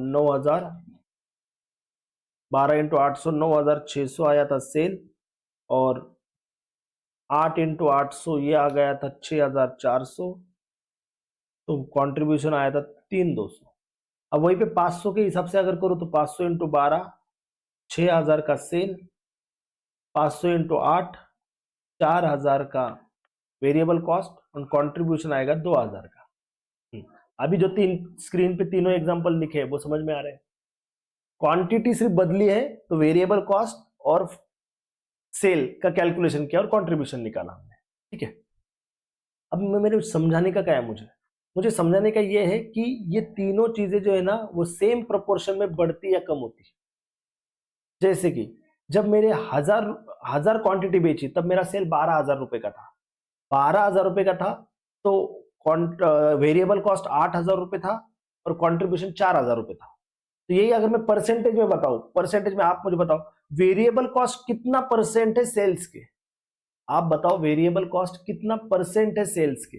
9000, 12 इंटू 800 9600 आया था सेल, और 8 इंटू 800 ये आ गया था 6400, तो कंट्रीब्यूशन आया था 3200। अब वहीं पे 500 के हिसाब से अगर करूँ तो 500 इंटू 12 6000 का सेल, 500 इंटू 8 4000 का वेरिएबल कॉस्ट, और कंट्रीब्यूशन आएगा 2000 का। अभी जो तीन स्क्रीन पे तीनों एग्जांपल लिखे हैं वो समझ में आ रहे हैं? क्वांटिटी सिर्फ बदली है, तो वेरिएबल कॉस्ट और सेल का कैलकुलेशन किया और कंट्रीब्यूशन निकाला हमने। ठीक है, अब मेरे समझाने का क्या है, मुझे समझाने का ये है कि ये तीनों चीजें जो है ना, वो सेम प्रोपोर्शन में बढ़ती या कम होती है। जैसे कि जब मेरे 1000 क्वांटिटी बेची, तब मेरा सेल 12000 रुपए का था, 12000 रुपए का था, तो वेरिएबल कॉस्ट 8000 रुपए था, और कंट्रीब्यूशन 4000 रुपए था। तो यही अगर मैं परसेंटेज में बताऊं, परसेंटेज में आप मुझे बताओ वेरिएबल कॉस्ट कितना परसेंट है सेल्स के, आप बताओ वेरिएबल कॉस्ट कितना परसेंट है सेल्स के,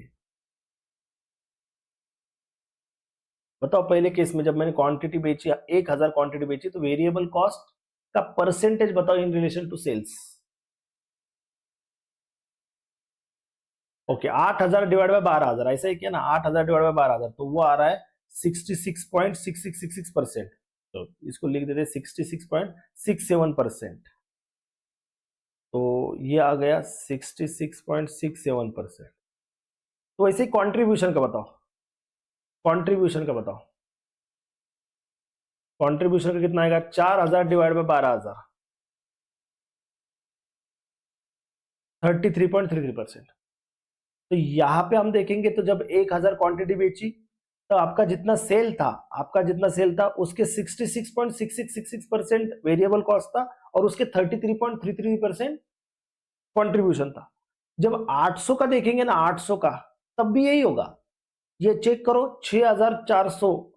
बताओ। पहले केस में जब मैंने क्वांटिटी बेची, 1000 क्वांटिटी बेची, तो वेरिएबल कॉस्ट का परसेंटेज बताओ in relation to sales. Okay, 8000 divide by 12000, ऐसा ही किया ना, 8000 डिवाइड बाय 12000, तो वो आ रहा है 66.6666%। तो इसको लिख देते 66.67%। तो ये आ गया 66.67%। तो ऐसे कंट्रीब्यूशन का बताओ, कंट्रीब्यूशन का बताओ, कंट्रीब्यूशन का कितना आएगा, 4000 डिवाइड बाय 12000, 33.33%। तो यहां पे हम देखेंगे तो जब 1000 क्वांटिटी बेची, तो आपका जितना सेल था, उसके 66.6666% वेरिएबल कॉस्ट था, और उसके 33.33% कंट्रीब्यूशन था। जब 800 का देखेंगे ना, 800 का, तब भी यही होगा। ये चेक करो, 6400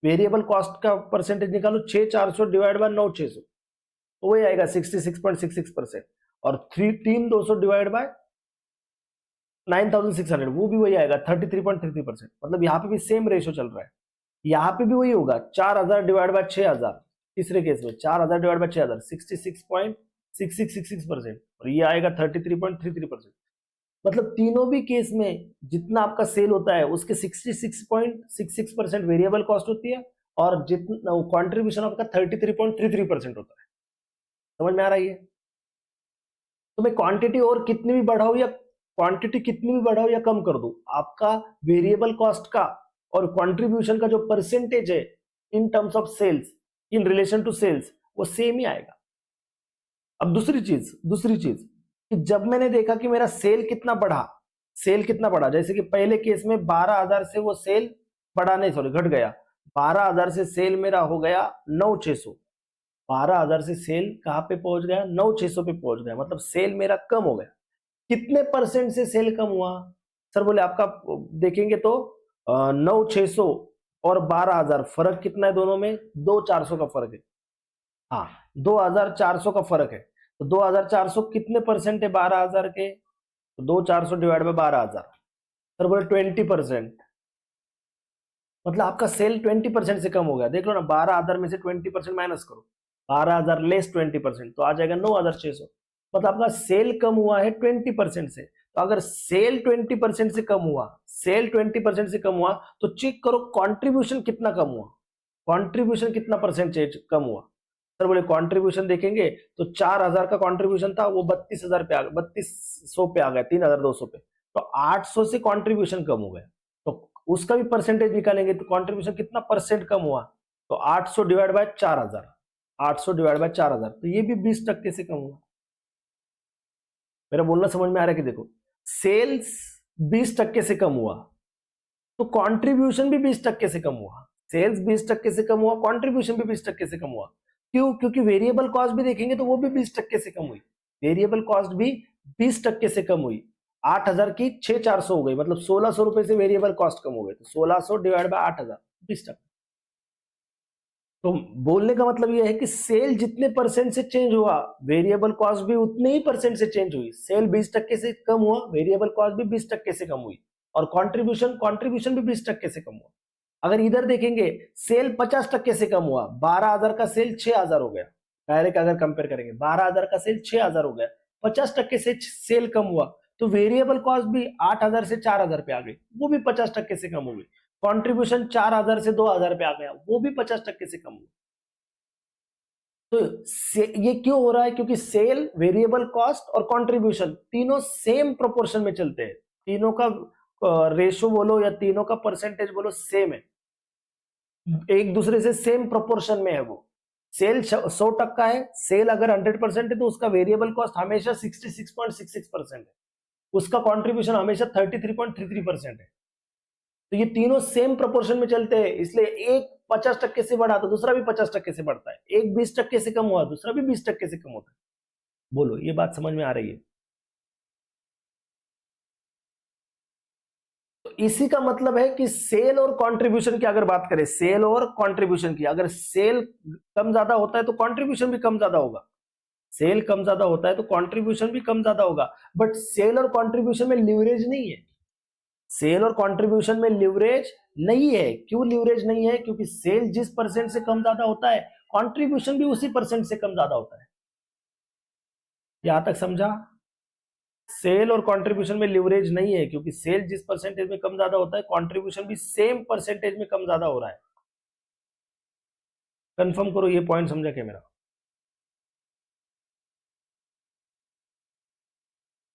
वेरिएबल कॉस्ट का परसेंटेज निकालो, 6400 डिवाइड बाय 9600, तो वही आएगा 66.66%, और 3200 डिवाइड बाय 9600, वो भी वही आएगा 33.33%। मतलब यहाँ पे भी सेम रेशो चल रहा है, यहाँ पे भी वही होगा, 4000 डिवाइड बाय 6000, तीसरे केस में 4000 डिवाइड बाय 6000, 66.6666%, और ये आएगा 33.33%। मतलब तीनों भी केस में जितना आपका सेल होता है, उसके 66.66% वेरिएबल कॉस्ट होती है, और जितना कंट्रीब्यूशन आपका 33.33% होता है। समझ में आ रहा है? तो मैं क्वांटिटी और कितनी भी बढ़ाऊं या क्वांटिटी कितनी भी बढ़ाऊं या कम कर दूं, आपका वेरिएबल कॉस्ट का और कंट्रीब्यूशन का जो परसेंटेज है in terms of sales, in relation to sales, वो सेम ही आएगा। अब दूसरी चीज कि जब मैंने देखा कि मेरा सेल कितना बढ़ा, जैसे कि पहले केस में 12,000 से वो सेल बढ़ा नहीं, सॉरी घट गया, 12,000 से सेल मेरा हो गया 9,600, 12,000 से सेल कहां पे पहुंच गया, 9,600 पे पहुंच गया, मतलब सेल मेरा कम हो गया। कितने परसेंट से सेल कम हुआ? सर बोले आपका देखेंगे तो 9,600 और 12,000 फर्क कितना है दोनों में? 2,400 का फर्क है। हाँ, 2,400 का फर्क है। तो 2,400 कितने परसेंट है 12,000 के? तो 2,400 डिवाइड बाय 12,000, सर बोले 20%, मतलब आपका सेल 20% से कम हो गया। देख लो ना, 12,000 में से 20% माइनस करो, 12,000 लेस 20%, तो आ जाएगा 9,600, मतलब आपका सेल कम हुआ है 20% से। तो अगर सेल 20% से कम हुआ, तो चेक करो कंट्रीब्यूशन कितना कम हुआ, कंट्रीब्यूशन कितना परसेंटेज कम हुआ। सर बोले कंट्रीब्यूशन देखेंगे तो 4,000 का कंट्रीब्यूशन था, वो 32,000 पे आ गया, 3200 पे आ गया, 3,200 पे, तो 800 से कंट्रीब्यूशन कम हो गया। तो उसका भी परसेंटेज निकालेंगे तो कंट्रीब्यूशन कितना परसेंट कम हुआ, तो 800 डिवाइड बाय 4,000, 800 डिवाइड बाय 4,000, तो ये भी 20% से कम हुआ। मेरा बोलना समझ में आ रहा है कि देखो, सेल्स 20% से कम हुआ तो कंट्रीब्यूशन भी 20% से कम हुआ, सेल्स 20% से कम हुआ, कंट्रीब्यूशन भी 20% से कम हुआ। क्यों? क्योंकि वेरिएबल कॉस्ट भी देखेंगे तो वो भी 20% से कम हुई, वेरिएबल कॉस्ट भी 20% से कम हुई। 8,000 की 6,400 हो गई, मतलब 1,600 रुपए से वेरिएबल कॉस्ट कम हो गए, तो 1,600 डिवाइड बाय 8,000, 20%। तो बोलने का मतलब यह है कि सेल जितने परसेंट से चेंज हुआ, वेरिएबल कॉस्ट भी उतने ही परसेंट से चेंज हुई। सेल 20% से कम हुआ, वेरिएबल कॉस्ट भी 20% से कम हुई, और कंट्रीब्यूशन भी 20% से कम हुआ। अगर इधर देखेंगे, सेल 50% से कम हुआ, 12,000 का सेल 6,000 हो गया, डायरेक्ट अगर कंपेयर करेंगे 12,000 का सेल 6,000 हो गया, 50% से सेल कम हुआ, तो वेरिएबल कॉस्ट भी 8,000 से 4,000 पे आ गई, वो भी 50% से कम हो गई। कंट्रीब्यूशन 4,000 से 2,000 पे आ गया, वो भी 50% से कम हुआ। तो ये क्यों हो रहा है? क्योंकि सेल, वेरिएबल कॉस्ट और कंट्रीब्यूशन तीनों सेम प्रोपोर्शन में चलते हैं, तीनों का रेशो बोलो या तीनों का परसेंटेज बोलो सेम है, एक दूसरे से सेम प्रोपोर्शन में है। वो सेल 100% है, सेल अगर 100% है तो उसका वेरिएबल कॉस्ट हमेशा 66.66% है, उसका कंट्रीब्यूशन हमेशा 33.33% है। तो ये तीनों सेम प्रोपोर्शन में चलते हैं, इसलिए एक 50% से बढ़ा तो दूसरा भी 50% से बढ़ता है, एक 20% से कम हुआ दूसरा भी 20% से कम होता है। बोलो, ये बात समझ में आ रही है? तो इसी का मतलब है कि सेल और कंट्रीब्यूशन की अगर बात करें, सेल और कंट्रीब्यूशन की, अगर सेल कम ज्यादा होता है तो कंट्रीब्यूशन भी कम ज्यादा होगा, सेल कम ज्यादा होता है तो कंट्रीब्यूशन भी कम ज्यादा होगा। बट सेल और कंट्रीब्यूशन में लिवरेज नहीं है, सेल और कंट्रीब्यूशन में लिवरेज नहीं है। क्यों लिवरेज नहीं है? क्योंकि सेल जिस परसेंट से कम ज्यादा होता है, कंट्रीब्यूशन भी उसी परसेंट से कम ज्यादा होता है। यहां तक समझा? सेल और कंट्रीब्यूशन में लिवरेज नहीं है, क्योंकि सेल जिस परसेंटेज में कम ज्यादा होता है, कंट्रीब्यूशन भी सेम परसेंटेज में कम ज्यादा हो रहा है। कंफर्म करो, ये पॉइंट समझा क्या मेरा?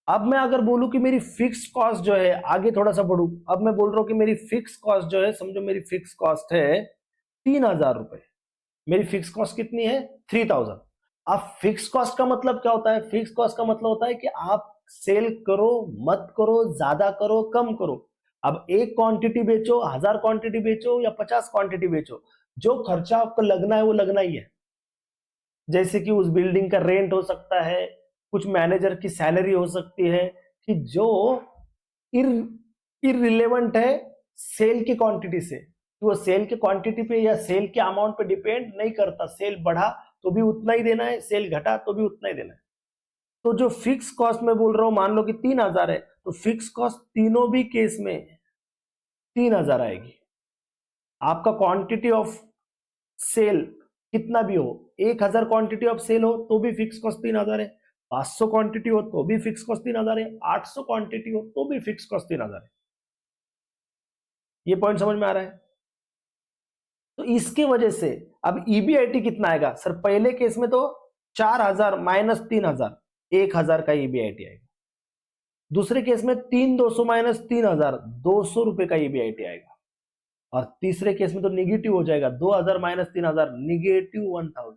अब मैं अगर बोलूं कि मेरी फिक्स कॉस्ट जो है, आगे थोड़ा सा बढ़ू, अब मैं बोल रहा हूं कि मेरी फिक्स कॉस्ट जो है, समझो मेरी फिक्स कॉस्ट है 3,000 रुपए, मेरी फिक्स कॉस्ट कितनी है? 3,000। अब फिक्स कॉस्ट का मतलब क्या होता है? फिक्स कॉस्ट का मतलब होता है कि आप सेल करो मत करो, ज्यादा करो कम करो, अब एक क्वांटिटी बेचो, 1,000 क्वांटिटी बेचो या 50 क्वांटिटी बेचो, जो खर्चा आपको लगना है वो लगना ही है। जैसे कि उस बिल्डिंग का रेंट हो सकता है, कुछ मैनेजर की सैलरी हो सकती है, कि जो इररिलेवेंट है सेल की क्वांटिटी से, कि वो सेल की क्वांटिटी पे या सेल के अमाउंट पे डिपेंड नहीं करता, सेल बढ़ा तो भी उतना ही देना है, सेल घटा तो भी उतना ही देना है। तो जो फिक्स कॉस्ट में बोल रहा हूं, मान लो कि 3,000 है, तो फिक्स कॉस्ट तीनों भी केस में 3,000 आएगी। आपका क्वांटिटी ऑफ सेल कितना भी हो, 1,000 क्वांटिटी ऑफ सेल हो तो भी फिक्स कॉस्ट 3,000 है, 500 क्वांटिटी हो तो भी फिक्स कॉस्ट 3,000 है, 800 क्वांटिटी हो तो भी फिक्स कॉस्ट 3,000 है। ये पॉइंट समझ में आ रहा है? तो इसके वजह से अब ईबीआईटी कितना आएगा? सर पहले केस में तो 4,000 माइनस 3,000, 1000 का ईबीआईटी आएगा। दूसरे केस में 3200 माइनस 3000, 200 रुपए का ईबीआईटी आएगा। और तीसरे केस में तो निगेटिव हो जाएगा, 2000 माइनस 3000, निगेटिव 1000।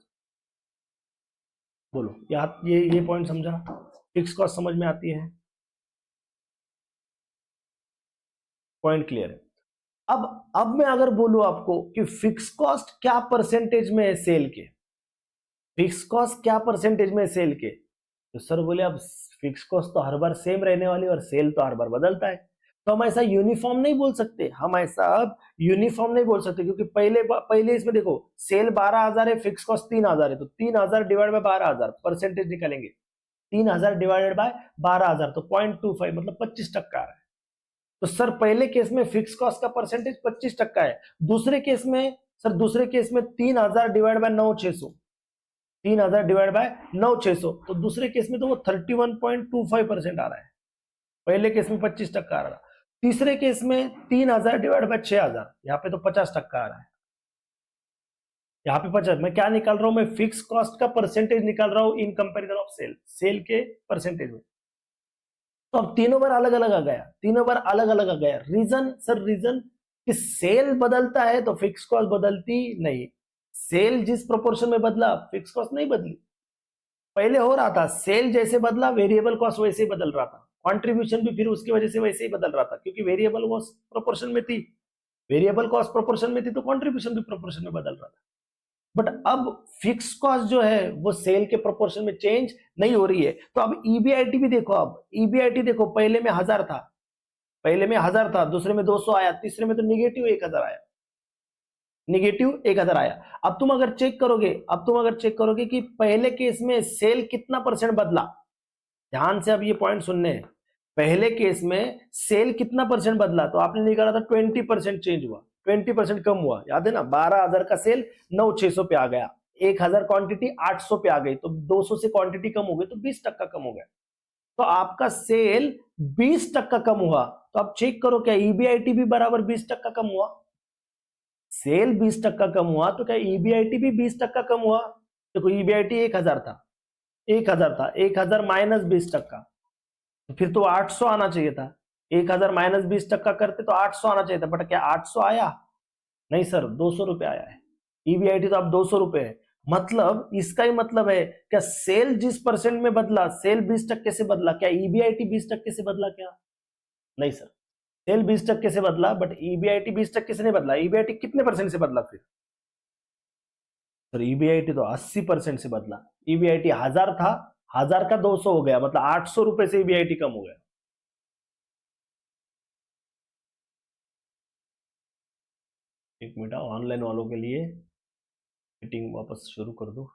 बोलो ये पॉइंट समझा? फिक्स कॉस्ट समझ में आती है? पॉइंट क्लियर है? अब मैं अगर बोलूं आपको कि फिक्स कॉस्ट क्या परसेंटेज में है सेल के, फिक्स कॉस्ट क्या परसेंटेज में है सेल के, तो सर बोले अब फिक्स कॉस्ट तो हर बार सेम रहने वाली और सेल तो हर बार बदलता है, तो हम ऐसा यूनिफॉर्म नहीं बोल सकते, हम ऐसा यूनिफॉर्म नहीं बोल सकते, क्योंकि पहले इसमें देखो सेल 12000 है, फिक्स कॉस्ट 3000 है, तो 3000 डिवाइड बाय 12000 परसेंटेज निकालेंगे, 3000 डिवाइडेड बाय 12000 तो 0.25 मतलब 25% आ रहा है। तो सर पहले केस में फिक्स कॉस्ट का परसेंटेज 25% है, दूसरे केस में 3000 डिवाइड बाय 9600, 3000 डिवाइड बाय 9600, तो दूसरे केस में तो वो 31.25% आ रहा है, पहले केस में 25% आ रहा है, तीसरे केस में 3000 डिवाइड बाय 6000, यहाँ पे तो 50% आ रहा है, यहाँ पे 50। मैं क्या निकाल रहा हूं? मैं फिक्स कॉस्ट का परसेंटेज निकाल रहा हूं इन कंपेरिजन ऑफ सेल के परसेंटेज में। तो अब तीनों बार अलग अलग आ गया, तीनों बार अलग अलग आ गया। रीजन सर, रीजन कि सेल बदलता है तो फिक्स कॉस्ट बदलती नहीं, सेल जिस प्रोपोर्शन में बदला फिक्स कॉस्ट नहीं बदली। पहले हो रहा था सेल जैसे बदला वेरिएबल कॉस्ट वैसे ही बदल रहा था, कंट्रीब्यूशन भी फिर उसकी वजह से वैसे ही बदल रहा था, क्योंकि वेरिएबल कॉस्ट प्रोपोर्शन में थी, वेरिएबल कॉस्ट प्रोपोर्शन में थी तो कंट्रीब्यूशन भी प्रोपोर्शन में बदल रहा था। बट अब फिक्स कॉस्ट जो है वो सेल के प्रोपोर्शन में चेंज नहीं हो रही है। तो अब ईबीआईटी भी देखो, अब ईबीआईटी देखो, पहले में 1000 था, पहले में 1000 था, दूसरे में 200 आया, तीसरे में तो निगेटिव 1000 आया, निगेटिव 1000 आया। अब तुम अगर चेक करोगे कि पहले केस में सेल कितना परसेंट बदला, ध्यान से अब ये पॉइंट सुनने हैं, पहले केस में सेल कितना परसेंट बदला, तो आपने निकाला था 20% चेंज हुआ, 20% कम हुआ, याद है ना? 12000 का सेल 9600 पे आ गया, 1000 क्वांटिटी 800 पे आ गई, तो 200 से क्वांटिटी कम हो गई तो 20% कम हो गया, तो आपका सेल 20% कम हुआ। तो आप चेक करो क्या ईबीआईटी भी बराबर 20% कम हुआ? सेल 20% कम हुआ तो क्या ईबीआईटी भी 20% कम हुआ? देखो ईबीआईटी 1000 था, 1000 माइनस 20%, तो फिर तो 800 आना चाहिए था, 1000 माइनस 20% करते तो 800 आना चाहिए था, बट क्या 800 आया? नहीं सर, 200 रुपए आया है, ईबीआईटी तो अब 200 रुपए है। मतलब इसका ही मतलब है क्या सेल जिस परसेंट में बदला, सेल 20% से बदला, क्या ईबीआईटी 20% से बदला क्या? नहीं सर, सेल 20% से बदला बट ईबीआईटी 20% से नहीं बदला। ईबीआईटी कितने परसेंट से बदला फिर? सर ईबीआईटी तो 80% से बदला। ईबीआईटी 1000 था, 1000 का 200 हो गया, मतलब 800 रुपए से ईबीआईटी कम हो गया। एक मिनट, ऑनलाइन वालों के लिए मीटिंग वापस शुरू कर दो।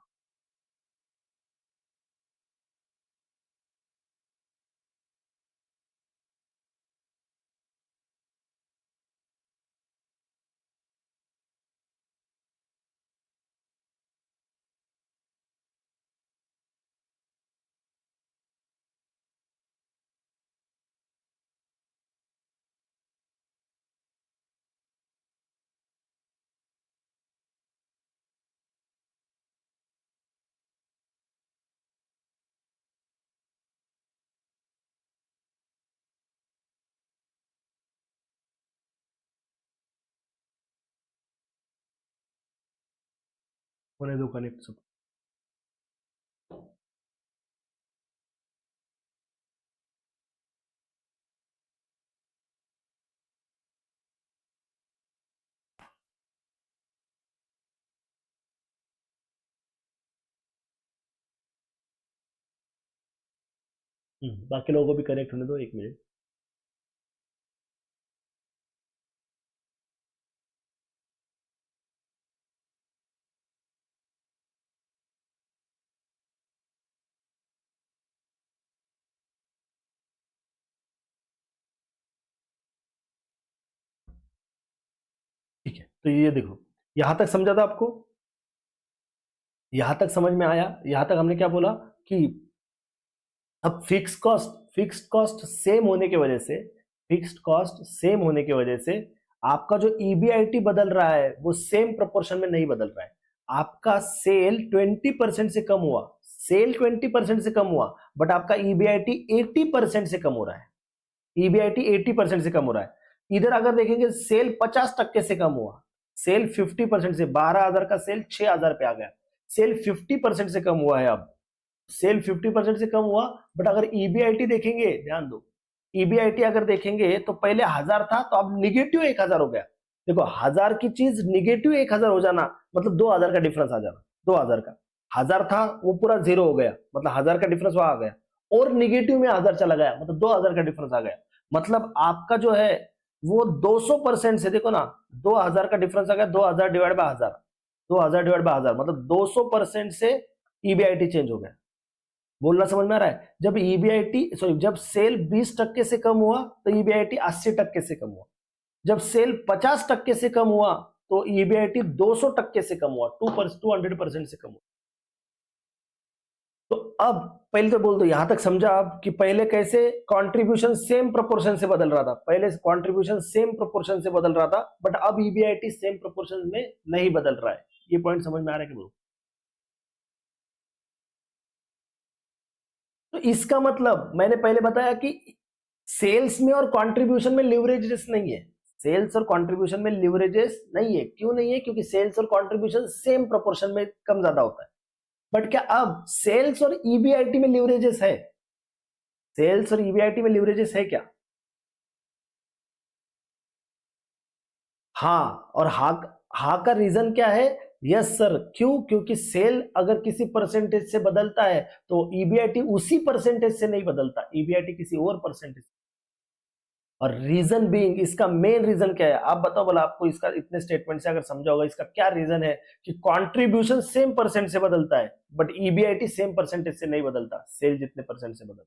होने दो कनेक्ट सब। बाकी लोगों को भी कनेक्ट होने दो, एक मिनट। ठीक है, तो ये देखो, यहां तक समझा था आपको? यहां तक समझ में आया? यहां तक हमने क्या बोला कि अब फिक्स्ड कॉस्ट सेम होने की वजह से, फिक्स्ड कॉस्ट सेम होने की वजह से आपका जो ईबीआईटी बदल रहा है वो सेम प्रोपोर्शन में नहीं बदल रहा है। आपका सेल 20% से कम हुआ, सेल 20% से कम हुआ बट आपका ईबीआईटी 80% से कम हो रहा है, ईबीआईटी 80% से कम हो रहा है। इधर अगर देखेंगे सेल 50% से कम हुआ, सेल 50% से 12,000 का सेल 6,000 पे आ गया, सेल 50% से कम हुआ है। अब सेल 50% से कम हुआ बट अगर ईबीआईटी देखेंगे, ध्यान दो, ईबीआईटी अगर देखेंगे तो पहले 1000 था तो अब निगेटिव 1000 हो गया। देखो 1000 की चीज निगेटिव 1000 हो जाना मतलब 2000 का डिफरेंस आ जाना, 2000 का 1000 था वो पूरा जीरो हो गया, मतलब 1000 का डिफरेंस वहां आ गया और निगेटिव में 1000 चला गया मतलब 2000 का डिफरेंस आ गया। मतलब आपका जो है वो 200% से, देखो ना 2000 का डिफरेंस आ गया, 2000 डिवाइड बाय 1000, 2000 डिवाइड बाय 1000 मतलब 200% से ईबीआईटी चेंज हो गया। बोलना समझ में आ रहा है? जब ईबीआईटी सॉरी जब सेल 20% से कम हुआ तो ईबीआईटी 80% से कम हुआ, जब सेल 50% से कम हुआ तो ईबीआईटी 200% से कम हुआ, 200% से कम हुआ। तो अब पहले तो बोल दो, यहां तक समझा आप कि पहले कैसे कंट्रीब्यूशन सेम प्रोपोर्शन से बदल रहा था, पहले कंट्रीब्यूशन सेम प्रोपोर्शन से बदल रहा था बट अब ईबीआईटी सेम प्रोपोर्शन में नहीं बदल रहा है। ये पॉइंट समझ में आ रहा है कि बोलो? तो इसका मतलब मैंने पहले बताया कि सेल्स में और कंट्रीब्यूशन में लिवरेजेस नहीं है, सेल्स और कंट्रीब्यूशन में लिवरेजेस नहीं है। क्यों नहीं है? क्योंकि सेल्स और कंट्रीब्यूशन सेम प्रोपोर्शन में कम ज्यादा होता है। बट क्या अब सेल्स और ईबीआईटी में लिवरेजेस है? सेल्स और ईबीआईटी में लिवरेजेस है क्या? हाँ, और हा का रीजन क्या है? Yes sir. क्यों? क्योंकि सेल अगर किसी परसेंटेज से बदलता है तो ईबीआईटी उसी परसेंटेज से नहीं बदलता, ईबीआईटी किसी और परसेंटेज। और रीजन बीइंग, इसका मेन रीजन क्या है आप बताओ? बोला आपको इसका इतने स्टेटमेंट से अगर समझा होगा, इसका क्या रीजन है कि कंट्रीब्यूशन सेम परसेंट से बदलता है बट ईबीआईटी सेम परसेंटेज से नहीं बदलता, सेल जितने परसेंट से बदलता।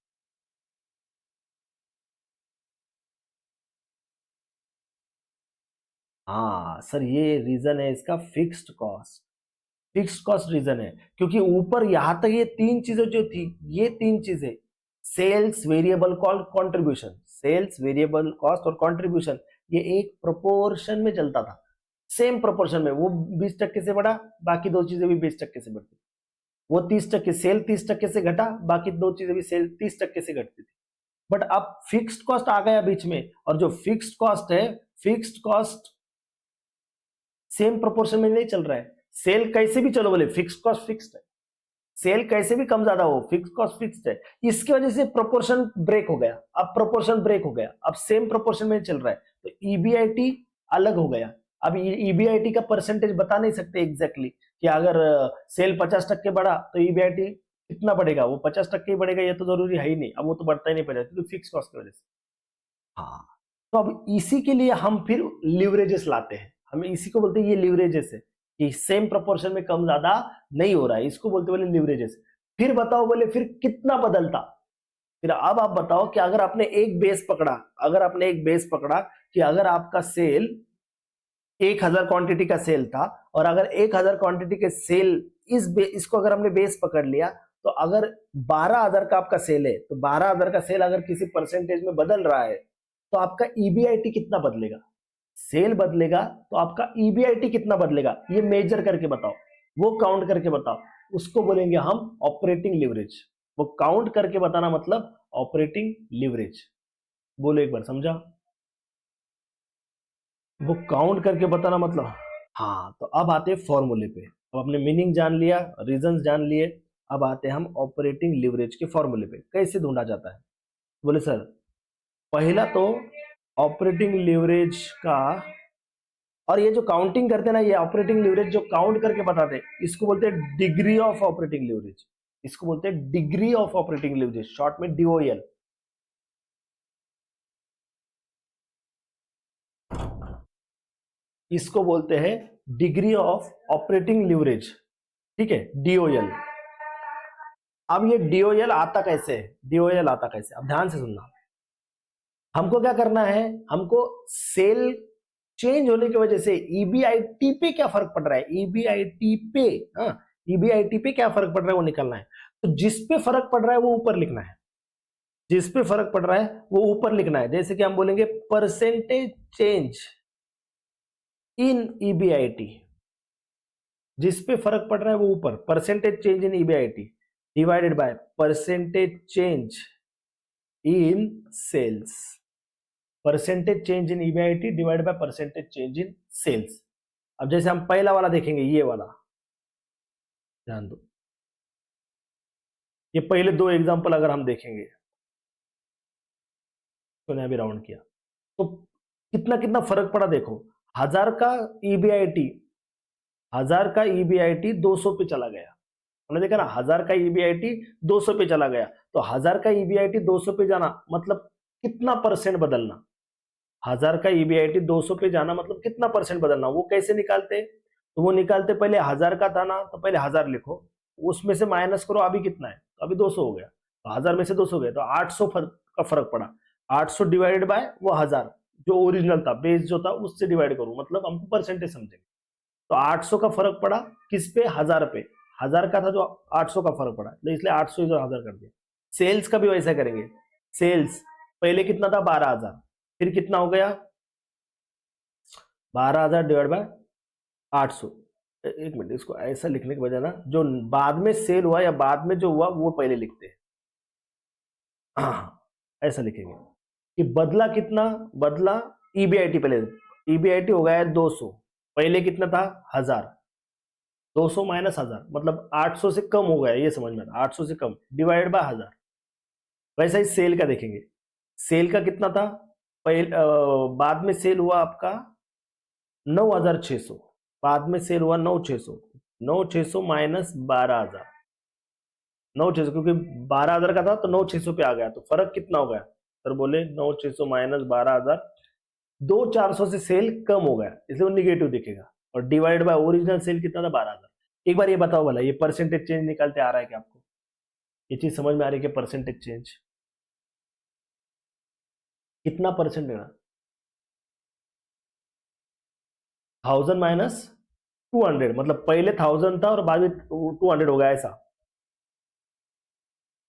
हाँ सर, ये रीजन है इसका fixed cost, fixed cost reason है। क्योंकि ऊपर यहां तक ये तीन चीजें जो थी, ये तीन चीजें sales, variable cost, contribution, sales, variable cost और कंट्रीब्यूशन, ये एक प्रोपोर्शन में चलता था, सेम प्रोपोर्शन में। वो 20% से बढ़ा, बाकी दो चीजें भी 20% से बढ़ती, वो 30%, सेल 30% से घटा, बाकी दो चीजें भी सेल 30% से घटती थी। बट अब फिक्स्ड कॉस्ट आ गया बीच में, और जो फिक्स्ड कॉस्ट है, फिक्स्ड कॉस्ट सेम प्रोपोर्शन में नहीं चल रहा है। सेल कैसे भी चलो बोले फिक्स्ड कॉस्ट फिक्स्ड है, सेल कैसे भी कम ज्यादा हो फिक्स्ड कॉस्ट फिक्स्ड है। इसकी वजह से प्रोपोर्शन ब्रेक हो गया, अब प्रोपोर्शन ब्रेक हो गया, अब सेम प्रोपोर्शन में चल रहा है तो ईबीआईटी अलग हो गया। अब ईबीआईटी का परसेंटेज बता नहीं सकते एग्जैक्टली कि अगर सेल 50% बढ़ा तो ईबीआईटी कितना बढ़ेगा, वो 50% ही बढ़ेगा, ये तो जरूरी है ही नहीं, अब वो तो बढ़ता ही नहीं पड़ेगा क्योंकि फिक्स कॉस्ट की वजह से। हाँ, तो अब इसी के लिए हम फिर लिवरेजेस लाते हैं, हमें इसी को बोलते हैं, ये लिवरेजेस है कि सेम प्रोपोर्शन में कम ज्यादा नहीं हो रहा है, इसको बोलते बोले लिवरेजेस। फिर बताओ बोले फिर कितना बदलता? फिर अब आप बताओ कि अगर आपने एक बेस पकड़ा, अगर आपने एक बेस पकड़ा कि अगर आपका सेल 1000 क्वांटिटी का सेल था और अगर 1000 क्वांटिटी के सेल इसको अगर हमने बेस पकड़ लिया तो अगर 12000 का आपका सेल है तो 12000 का सेल अगर किसी परसेंटेज में बदल रहा है तो आपका ईबीआईटी कितना बदलेगा? सेल बदलेगा तो आपका ईबीआईटी कितना बदलेगा? ये मेजर करके बताओ, वो काउंट करके बताओ, उसको बोलेंगे हम ऑपरेटिंग लिवरेज। वो काउंट करके बताना मतलब ऑपरेटिंग लिवरेज। बोलो एक बार, समझा? वो काउंट करके बताना मतलब। हाँ, तो अब आते हैं फॉर्मूले पे। अब आपने मीनिंग जान लिया, रीजंस जान लिए, अब आते हैं हम ऑपरेटिंग लिवरेज के फॉर्मूले पे, कैसे ढूंढा जाता है। बोले सर पहला तो ऑपरेटिंग लिवरेज का, और ये जो काउंटिंग करते हैं ना, ये ऑपरेटिंग लिवरेज जो काउंट करके बताते हैं इसको बोलते हैं डिग्री ऑफ ऑपरेटिंग लिवरेज, इसको बोलते हैं degree of operating leverage, short में डीओएल। इसको बोलते हैं डिग्री ऑफ ऑपरेटिंग लिवरेज, ठीक है, डीओएल। अब ये डीओएल आता कैसे है? डीओएल आता कैसे, अब ध्यान से सुनना। हमको क्या करना है, हमको सेल चेंज होने की वजह से ईबीआईटी पे क्या फर्क पड़ रहा है, ईबीआईटी पे, हाँ, ईबीआईटी पे क्या फर्क पड़ रहा है वो निकलना है। तो जिस पे फर्क पड़ रहा है वो ऊपर लिखना है, जिस पे फर्क पड़ रहा है वो ऊपर लिखना है। जैसे कि हम बोलेंगे परसेंटेज चेंज इन ईबीआईटी, जिस पे फर्क पड़ रहा है वो ऊपर, percentage change in EBIT. Divided by percentage change in sales, percentage change in EBIT divided by percentage change in sales. अब जैसे हम पहला वाला देखेंगे, ये वाला ध्यान दो, ये पहले दो एग्जांपल अगर हम देखेंगे तो ने अभी राउंड किया तो कितना कितना फर्क पड़ा देखो। 1000 का ईबीआईटी 200 पे चला गया, हमने देखा ना 1000 का ईबीआईटी 200 पे चला गया, तो 1000 का ईबीआईटी 200 पे जाना मतलब कितना परसेंट बदलना, 1000 का ईबीआईटी 200 पे जाना मतलब कितना परसेंट बदलना। वो कैसे निकालते, तो वो निकालते पहले 1000 का था ना, तो पहले 1000 लिखो, उसमें से माइनस करो अभी कितना है, तो अभी 200 हो गया, तो 1000 में से 200 हो गया, तो 800 का फर्क पड़ा। 800 डिवाइडेड बाय वो 1000 जो ओरिजिनल था, बेस जो था उससे डिवाइड करो, मतलब हमको परसेंटेज समझेंगे। तो 800 का फर्क पड़ा किस पे, 1000 पे, 1000 का था जो 800 का फर्क पड़ा, तो इसलिए 800 इधर 1000 कर दिया। सेल्स का भी वैसा करेंगे, सेल्स पहले कितना था 12000, फिर कितना हो गया 12000 डिवाइड बाय 800। एक मिनट, इसको ऐसा लिखने के बजाय ना जो बाद में सेल हुआ या बाद में जो हुआ वो पहले लिखते हैं, ऐसा लिखेंगे कि बदला कितना, बदला ईबीआईटी, पहले ईबीआईटी हो गया 200, पहले कितना था 1000, 200 माइनस 1000 मतलब 800 से कम हो गया, ये समझ में आता, 800 से कम डिवाइड बाय 1000। वैसा ही सेल का देखेंगे, सेल का कितना था पहले, बाद में सेल हुआ आपका 9600, बाद में सेल हुआ 9600 माइनस 12000, 9600 क्योंकि 12000 का था तो 9600 पे आ गया, तो फर्क कितना हो गया सर, बोले 9600 माइनस 12000, 2400 से सेल कम हो गया इसलिए वो निगेटिव दिखेगा, और डिवाइड बाय ओरिजिनल सेल कितना था 12000। एक बार ये बताओ भला, ये परसेंटेज चेंज निकालते आ रहा है क्या आपको, ये चीज समझ में आ रही है कि परसेंटेज चेंज कितना परसेंट देना, 1000 माइनस 200 मतलब पहले 1000 था और बाद में 200 हो गया, ऐसा।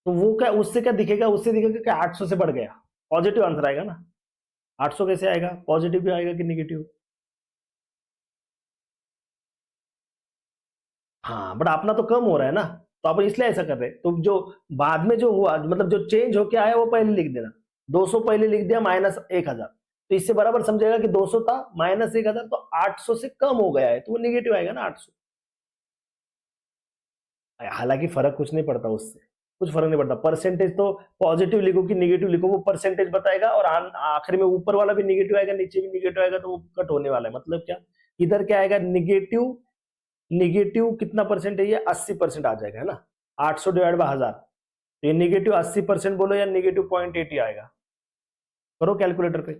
तो वो क्या, उससे क्या दिखेगा, उससे दिखेगा कि 800 से बढ़ गया, पॉजिटिव आंसर आएगा ना। 800 कैसे आएगा, पॉजिटिव भी आएगा कि निगेटिव, हाँ बट अपना तो कम हो रहा है ना, तो आप इसलिए ऐसा कर रहे हैं। तो जो बाद में जो हुआ मतलब जो चेंज होके आया वो पहले लिख देना, 200 पहले लिख दिया माइनस 1000, तो इससे बराबर समझेगा कि 200 था माइनस 1000 तो 800 से कम हो गया है, तो वो निगेटिव आएगा ना 800। हालांकि फर्क कुछ नहीं पड़ता, उससे कुछ फर्क नहीं पड़ता, परसेंटेज तो पॉजिटिव लिखो कि निगेटिव लिखो वो परसेंटेज बताएगा, और आखिर में ऊपर वाला भी निगेटिव आएगा नीचे भी निगेटिव आएगा, तो वो कट होने वाला है। मतलब क्या, इधर क्या आएगा निगेटिव, निगेटिव कितना परसेंट है ये 80% आ जाएगा, है ना, 800 डिवाइड बाय 1000, तो ये निगेटिव 80% बोलो या निगेटिव 0.80 आएगा, करो कैलकुलेटर पे,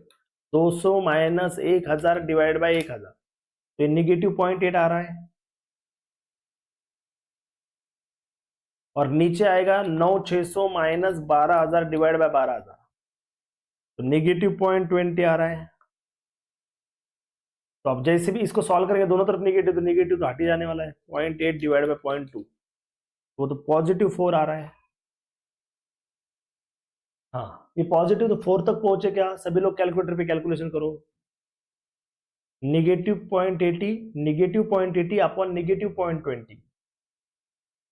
200 माइनस 1000 डिवाइड बाय 1000, तो ये निगेटिव 0.8 आ रहा है, और नीचे आएगा 9600 माइनस 12000 डिवाइड बाय 12000, तो निगेटिव 0.20 आ रहा है। तो अब जैसे भी इसको सॉल्व करेंगे दोनों तरफ निगेटिव, तो निगेटिव तो हट ही जाने वाला है, 0.8 डिवाइड बाय 0.2, वो तो पॉजिटिव 4 आ रहा है। हाँ ये पॉजिटिव तो 4 तक पहुंचे क्या, सभी लोग कैलकुलेटर पे कैलकुलेशन करो, -0.80 अपॉन -0.20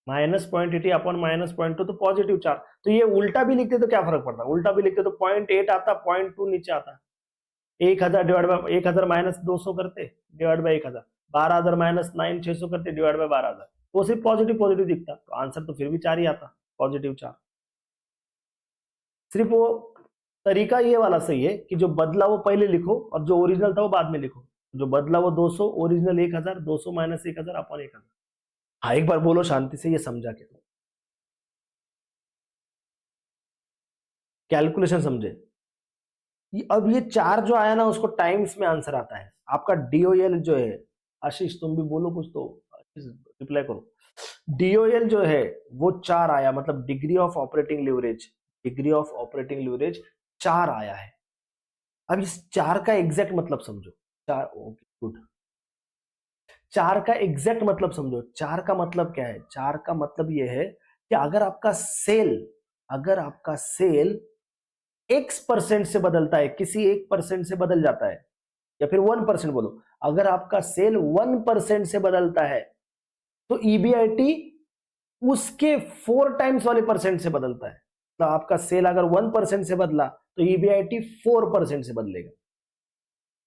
माइनस 0.80 अपॉन माइनस 0.2 तो पॉजिटिव 4। तो ये उल्टा भी लिखते तो क्या फर्क पड़ता, उल्टा भी लिखते तो 0.8 आता, 0.2 नीचे आता, 1000 डिवाइड बाय 1000 माइनस 200 करते डिवाइड बाय 1000, 12000 माइनस 9600 करते डिवाइड बाय 12000, तो सिर्फ पॉजिटिव पॉजिटिव दिखता, तो आंसर तो फिर भी 4 ही आता, पॉजिटिव 4। सिर्फ वो तरीका ये वाला सही है कि जो बदला वो पहले लिखो और जो ओरिजिनल था वो बाद में लिखो, जो बदला वो 200, ओरिजिनल 1000, 200 माइनस 1000 अपॉन 1000। हाँ एक बार बोलो शांति से, ये समझा के, कैलकुलेशन समझे। अब ये 4 जो आया ना उसको टाइम्स में आंसर आता है आपका, डीओएल जो है, आशीष तुम भी बोलो कुछ, तो रिप्लाई करो, डीओएल जो है वो 4 आया, मतलब degree of operating leverage, degree of operating leverage 4 आया है। अब इस 4 का एग्जैक्ट मतलब समझो, 4, ओके गुड, 4 का एग्जैक्ट मतलब समझो। 4 का मतलब क्या है, 4 का मतलब ये है कि अगर आपका सेल x% से बदलता है, किसी 1% से बदल जाता है, या फिर 1% बोलो, अगर आपका सेल 1% से बदलता है तो ईबीआईटी उसके 4 टाइम्स वाले परसेंट से बदलता है। तो आपका सेल अगर 1% से बदला तो ईबीआईटी 4% से बदलेगा।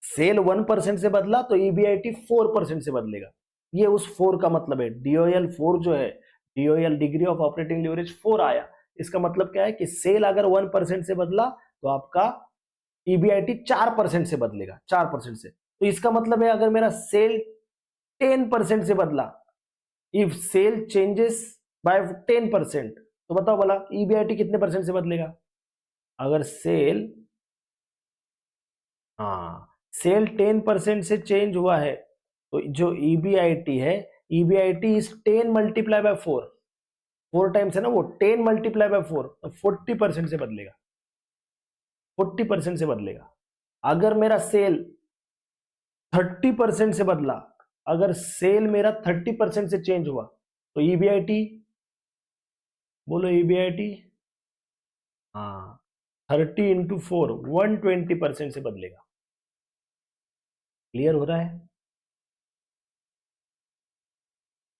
सेल 1% से बदला तो ईबीआईटी 4% से बदलेगा। ये उस 4 का मतलब है। डीओएल 4 जो है, DOL degree of operating leverage 4 आया। इसका मतलब क्या है कि सेल अगर 1% से बदला तो आपका ईबीआईटी 4% से बदलेगा, 4% से। तो इसका मतलब है अगर मेरा सेल 10% से बदला, इफ सेल चेंजेस बाय 10%, तो बताओ भला ईबीआईटी कितने परसेंट से बदलेगा? अगर सेल, हाँ, सेल 10% से चेंज हुआ है तो जो ईबीआईटी है, EBIT is 10 multiply by 4 times है ना वो, 10 मल्टीप्लाई बाय 4 तो 40% से बदलेगा, 40% से बदलेगा। अगर मेरा सेल 30% से बदला, अगर सेल मेरा 30% से चेंज हुआ तो ईबीआईटी, बोलो ईबीआईटी, हाँ, 30 इंटू 4 120% से बदलेगा। क्लियर हो रहा है?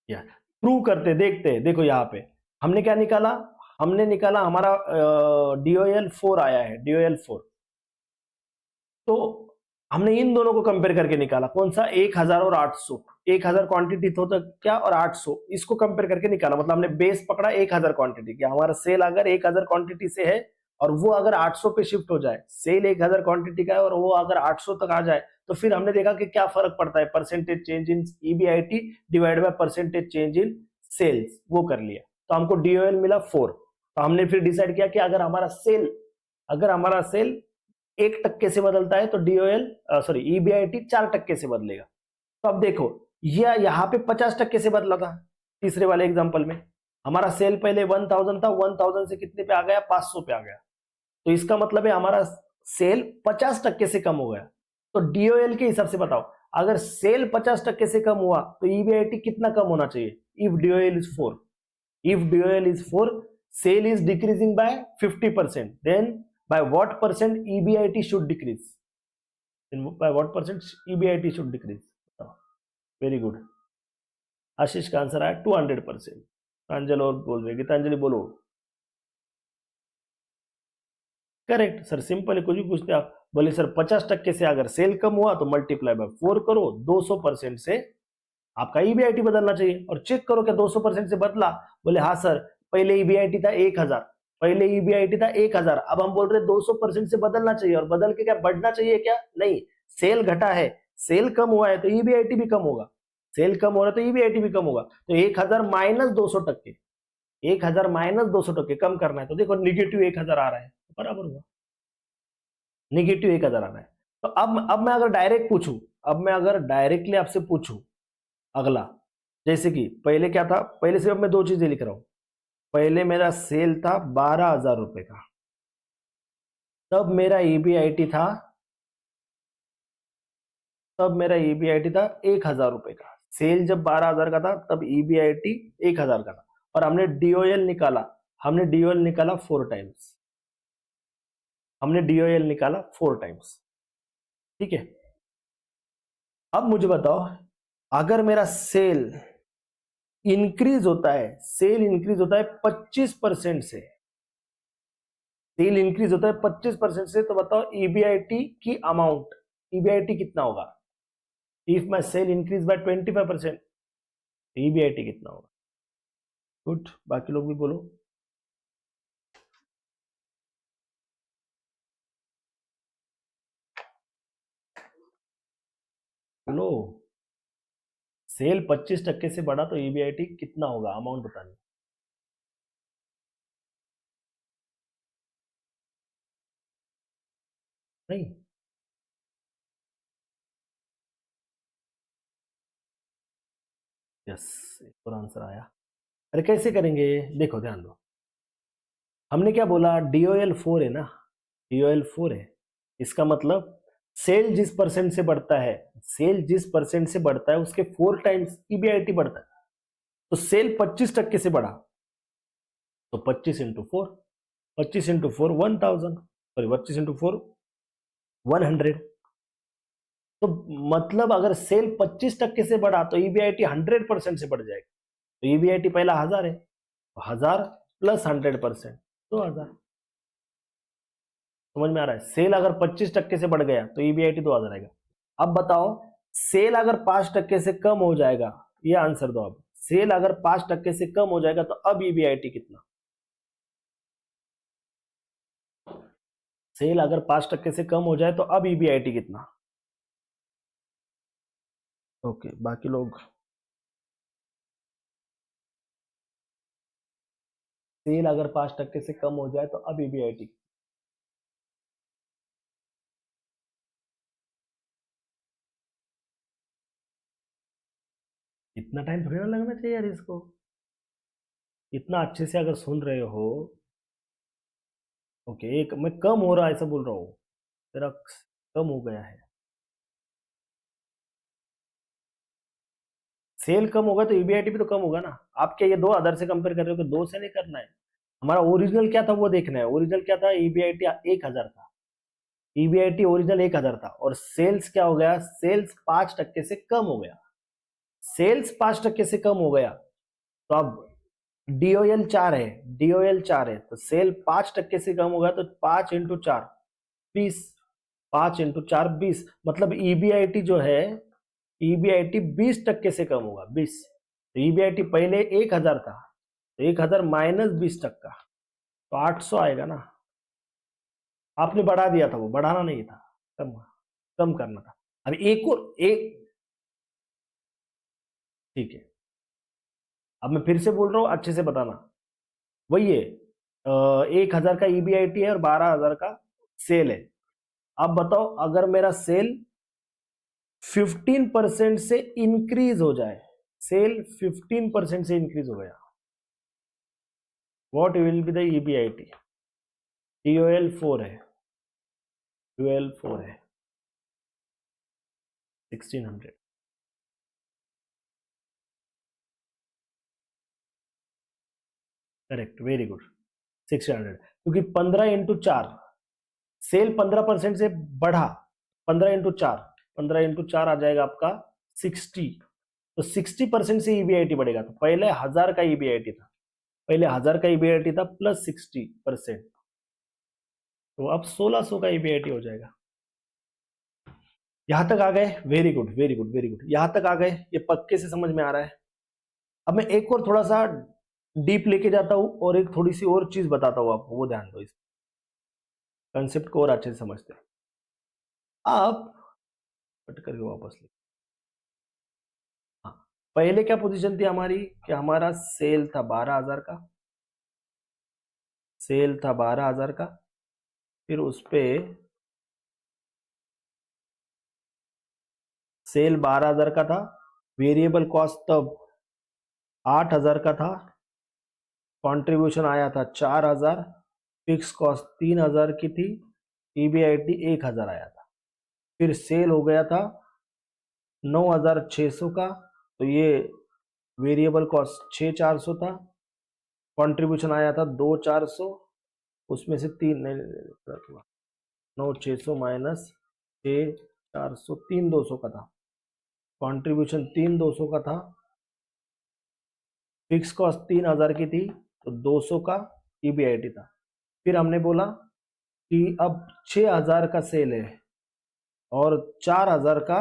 या प्रूव करते, देखते हैं। देखो यहाँ पे हमने क्या निकाला, हमने निकाला हमारा डीओएल 4 आया है, डीओएल 4। तो हमने इन दोनों को कंपेयर करके निकाला, कौन सा, 1000 और 800। 1000 क्वांटिटी तो क्या और 800, इसको कंपेयर करके निकाला। मतलब हमने बेस पकड़ा 1000 क्वांटिटी की। हमारा सेल अगर 1000 क्वांटिटी से है और वो अगर 800 पे शिफ्ट हो जाए, सेल 1000 क्वांटिटी का है और वो अगर 800 तक आ जाए, तो फिर हमने देखा कि क्या फर्क पड़ता है, percentage change in EBIT divide by percentage change in sales, वो कर लिया। तो हमको डीओएल मिला 4। तो हमने फिर डिसाइड किया कि अगर हमारा सेल 1% से बदलता है तो डीओएल सॉरी ईबीआईटी 4% से बदलेगा। तो अब देखो, यह यहाँ पे 50% से बदला था। तीसरे वाले एग्जांपल में हमारा सेल पहले 1000 था, 1000 से कितने पे आ गया, 500 पे आ गया। तो इसका मतलब है हमारा सेल 50% से कम हो गया। तो डीओएल के हिसाब से बताओ, अगर सेल 50% से कम हुआ तो ईबीआईटी कितना कम होना चाहिए? If DOL is 4, if DOL is 4, sale is decreasing by 50%, then by what percent EBIT should decrease? Then by what percent EBIT should decrease? Very good. आशीष का आंसर आया 200%। प्रांजल और बोल रहे, गीतांजलि बोलो। करेक्ट सर, सिंपल है, कुछ भी पूछते आप। बोले सर 50% से अगर सेल कम हुआ तो मल्टीप्लाई बाय 4 करो, 200% से आपका ईबीआईटी बदलना चाहिए। और चेक करो क्या 200% से बदला? बोले हाँ सर, पहले ईबीआईटी था 1000, पहले ईबीआईटी था 1000, अब हम बोल रहे 200% से बदलना चाहिए। और बदल के क्या बढ़ना चाहिए क्या? नहीं, सेल घटा है, सेल कम हुआ है तो ईबीआईटी भी कम होगा, सेल कम हो रहा है तो ईबीआईटी भी कम होगा। तो 1000 माइनस 200%, 1000 माइनस 200% कम करना है। तो देखो निगेटिव 1000 आ रहा है, बराबर हुआ, निगेटिव 1000 आ रहा है। तो अब मैं अगर डायरेक्ट पूछूं, अब मैं अगर डायरेक्टली आपसे पूछूं अगला, जैसे कि पहले क्या था, पहले सिर्फ मैं 2 चीजें लिख रहा हूं। पहले मेरा सेल था 12,000 रुपए का, तब मेरा ईबीआईटी था 1000 रुपए का। सेल जब 12,000 का था तब ईबीआईटी 1000 का था। और हमने डीओएल निकाला, 4 टाइम्स, हमने डीओएल निकाला 4 टाइम्स। ठीक है, अब मुझे बताओ, अगर मेरा सेल इंक्रीज होता है, सेल इंक्रीज होता है 25% से, सेल इंक्रीज होता है 25% से, तो बताओ ईबीआईटी की अमाउंट, ईबीआईटी कितना होगा? If my sale increase by 25%, EBIT कितना होगा? गुड, बाकी लोग भी बोलो। बोलो, सेल 25% से बढ़ा तो ईबीआईटी कितना होगा, अमाउंट बतानी। नहीं, यस, एक और आंसर आया। अरे कैसे करेंगे, देखो ध्यान दो, हमने क्या बोला, डीओएल 4 है ना, डीओएल 4 है। इसका मतलब सेल जिस परसेंट से बढ़ता है, सेल जिस परसेंट से बढ़ता है उसके 4 टाइम्स ईबीआईटी बढ़ता है। तो सेल 25% से बढ़ा तो 25 इंटू 4, 25 इंटू 4 1000, सॉरी 25 इंटू 4 100। तो मतलब अगर सेल 25% से बढ़ा तो ईबीआईटी 100% से बढ़ जाएगा। तो ईबीआईटी पहला 1000 है, 1000 प्लस 100%, 2000। समझ में आ रहा है? सेल अगर 25% से बढ़ गया तो ईबीआईटी 2000 आएगा। अब बताओ, सेल अगर 5% से कम हो जाएगा, ये आंसर दो। अब सेल अगर 5% से कम हो जाएगा तो अब ईबीआईटी कितना? सेल अगर 5% से कम हो जाए तो अब ईबीआईटी कितना? ओके, बाकी लोग, सेल अगर 5% से कम हो जाए तो अब ईबीआईटी इतना टाइम थोड़ी ना लगना चाहिए यार इसको। इतना अच्छे से अगर सुन रहे हो, ओके, एक मैं कम हो रहा है ऐसा बोल रहा हूँ, तेरा कम हो गया है। सेल कम होगा तो ईबीआईटी भी तो कम होगा ना। आप क्या ये दो अदर से कंपेयर कर रहे हो कि दो से नहीं करना है? हमारा ओरिजिनल क्या था वो देखना है। ओरिजिनल क्या था? ईबीआईटी 1000 था। ईबीआईटी ओरिजिनल 1000 था और सेल्स क्या हो गया? सेल्स 5% से कम हो गया। सेल्स 5% से कम हो गया तो अब डीओएल 4 है, डीओएल 4 है तो सेल 5% से कम हो गया तो 5 इंटू 4 20, 5 इंटू 4 20, मतलब ईबीआईटी जो है, ईबीआईटी 20% से कम होगा, 20। तो ईबीआईटी पहले 1000 था तो 1000 माइनस 20%, तो 800 आएगा ना। आपने बढ़ा दिया था, वो बढ़ाना नहीं था, कम कम करना था। अब एक और एक, ठीक है, अब मैं फिर से बोल रहा हूं, अच्छे से बताना। वही है, 1000 का ईबीआईटी है और 12000 का सेल है। अब बताओ, अगर मेरा सेल 15% से इंक्रीज हो जाए, सेल 15% से इंक्रीज हो गया, what will be the EBIT? DOL 4 है, डीओएल 4 है 1600। करेक्ट, वेरी गुड, 1600, क्योंकि 15 इंटू 4, सेल 15% से बढ़ा, 15 इंटू 4, 15 इंटू 4 आ जाएगा आपका 60, तो 60% से ईबीआईटी बढ़ेगा। तो पहले 1000 का ईबीआईटी था, पहले 1000 का ईबीआईटी था प्लस 60%, तो अब 1600 का ईबीआईटी हो जाएगा। यहां तक आ गए? Very good, very good, very good, यहां तक आ गए, ये पक्के से समझ में आ रहा है। अब मैं एक और थोड़ा सा डीप लेके जाता हूं और एक थोड़ी सी और चीज बताता हूं आपको, वो ध्यान दो, इस कंसेप्ट को और अच्छे से समझते हैं। आप कट करके वापस ले, हाँ, पहले क्या पोजीशन थी हमारी कि हमारा सेल था 12000 का, सेल था 12000 का, फिर उस पे सेल 12000 का था, वेरिएबल कॉस्ट तब 8000 का था, कंट्रीब्यूशन आया था 4000, फिक्स कॉस्ट 3000 की थी, ईबीआईटी 1000 आया था, फिर सेल हो गया था 9600 का, तो ये वेरिएबल कॉस्ट 6400 था, कंट्रीब्यूशन आया था 2400, उसमें से 9600 माइनस 6400, 3200 का था, कंट्रीब्यूशन 3200 का था, फिक्स कॉस्ट 3000 की थी, तो 200 का ईबीआईटी था। फिर हमने बोला कि अब 6000 का सेल है और 4000 का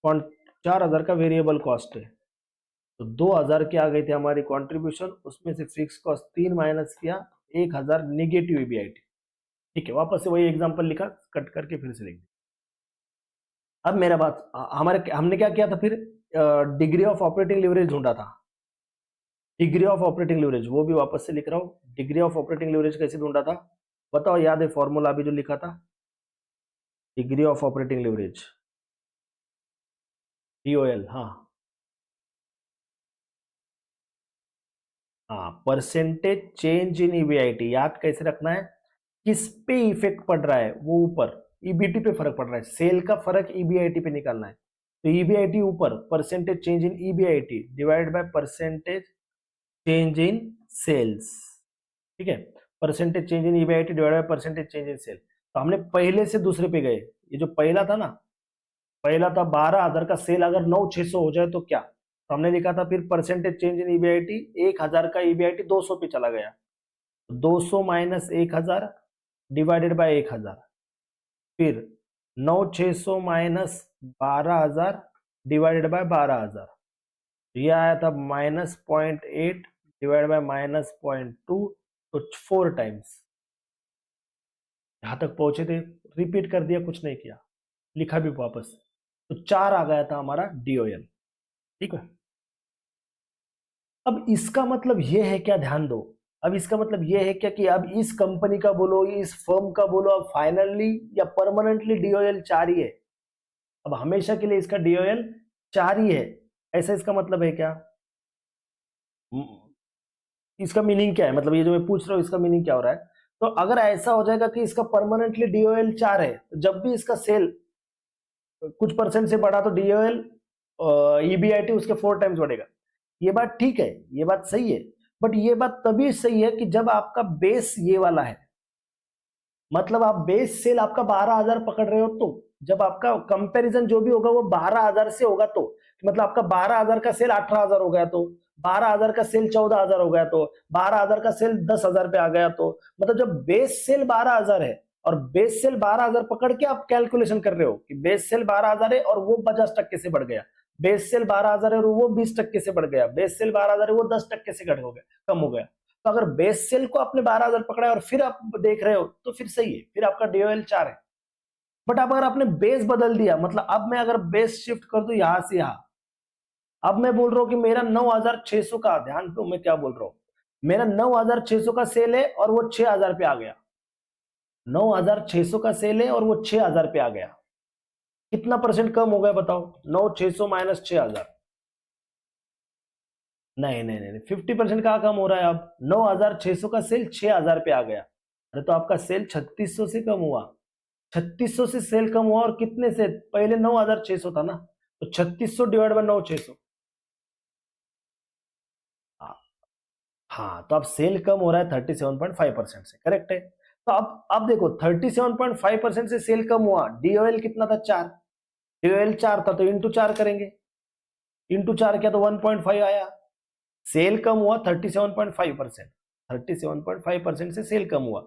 4000 का वेरिएबल कॉस्ट है, तो 2000 की आ गई थी हमारी कंट्रीब्यूशन, उसमें से फिक्स कॉस्ट 3 माइनस किया, 1000 नेगेटिव ईबीआईटी। ठीक है, वापस से वही एग्जांपल लिखा, कट करके फिर से लिख दिया। अब मेरा बात, हमारे हमने क्या किया था फिर? डिग्री ऑफ ऑपरेटिंग लिवरेज ढूंढा था, डिग्री ऑफ ऑपरेटिंग लिवरेज, वो भी वापस से लिख रहा हूं। डिग्री ऑफ ऑपरेटिंग लिवरेज कैसे ढूंढा था बताओ? याद है फॉर्मूला अभी जो लिखा था? Degree of operating leverage, DOL, हाँ हाँ, परसेंटेज चेंज इन ईबीआईटी। याद कैसे रखना है? किस पे इफेक्ट पड़ रहा है? वो ऊपर ईबीटी पे फर्क पड़ रहा है, सेल का फर्क ईबीआईटी पे निकालना है। तो ईबीआईटी ऊपर, percentage change in EBIT divide by percentage change in sales. ठीक है, percentage change in EBIT divide by percentage change in sale. तो हमने पहले से दूसरे पे गए, ये जो पहला था ना, पहला था 12000 का सेल अगर 9600 हो जाए तो क्या? तो हमने लिखा था फिर परसेंटेज चेंज इन ईबीआईटी, 1000 का ईबीआईटी 200 पे चला गया, 200 माइनस 1000 डिवाइडेड बाय 1000, फिर 9600 माइनस 12000 डिवाइडेड बाय 12000, ये आया था -0.8 डिवाइड बाय -0.2, तो 4 टाइम्स यहां तक पहुंचे थे, रिपीट कर दिया, कुछ नहीं किया, लिखा भी वापस, तो 4 आ गया था हमारा डीओएल। ठीक है, अब इसका मतलब ये है क्या, ध्यान दो, अब इसका मतलब ये है क्या कि अब इस कंपनी का बोलो, इस फर्म का बोलो, अब फाइनली या परमानेंटली डीओएल 4 ही है, अब हमेशा के लिए इसका डीओएल 4 ही है, ऐसा इसका मतलब है क्या? इसका मीनिंग क्या है, मतलब ये जो मैं पूछ रहा हूं इसका मीनिंग क्या हो रहा है? तो अगर ऐसा हो जाएगा कि इसका परमानेंटली डीओएल 4 है, तो जब भी इसका सेल कुछ परसेंट से बढ़ा तो डीओएल ईबीआईटी उसके 4 टाइम्स बढ़ेगा। ये बात ठीक है, ये बात सही है, बट ये बात तभी सही है कि जब आपका बेस ये वाला है, मतलब आप बेस सेल आपका 12000 पकड़ रहे हो, तो जब आपका कंपैरिजन जो भी होगा वो 12000 से होगा, तो मतलब आपका 12000 का सेल 18000 हो गया, तो 12000 का सेल 14000 हो गया, तो 12000 का सेल 10000 पे आ गया, तो मतलब जब बेस सेल 12000 है और बेस सेल 12000 पकड़ के आप कैलकुलेशन कर रहे हो कि बेस सेल 12000 है और वो 50% से बढ़ गया, बेस सेल 12000 है और वो 20% से बढ़ गया, बेस सेल 12000 है वो 10% से घट हो गया, कम हो गया, तो अगर बेस सेल को आपने 12000 पकड़ा है और फिर आप देख रहे हो तो फिर सही है, फिर आपका डीओएल 4 है। बट अब अगर आपने बेस बदल दिया, मतलब अब मैं अगर बेस शिफ्ट कर दूं यहां से यहां, अब मैं बोल रहा हूं कि मेरा 9600 का, ध्यान दो मैं क्या बोल रहा हूं, मेरा 9600 का सेल है और वो 6000 पे आ गया, 9600 का सेल है और वो 6000 पे आ गया, कितना परसेंट कम हो गया बताओ? 9600 माइनस 6000, नहीं नहीं नहीं, 50% कहाँ कम हो रहा है? अब 9600 का सेल 6000 पे आ गया, अरे तो आपका सेल 3600 से कम हुआ, 3600 से सेल कम हुआ, और कितने से? पहले 9600 था ना, तो 3600 डिवाइड बाय 9600, हाँ, तो अब सेल कम हो रहा है 37.5% से, करेक्ट है। तो अब देखो 37.5% से सेल कम हुआ, डीओएल कितना था? 4, डीओएल 4 था तो इंटू 4 करेंगे, इंटू 4 किया तो 1.5 आया, सेल कम हुआ 37.5%, 37.5% से सेल कम हुआ,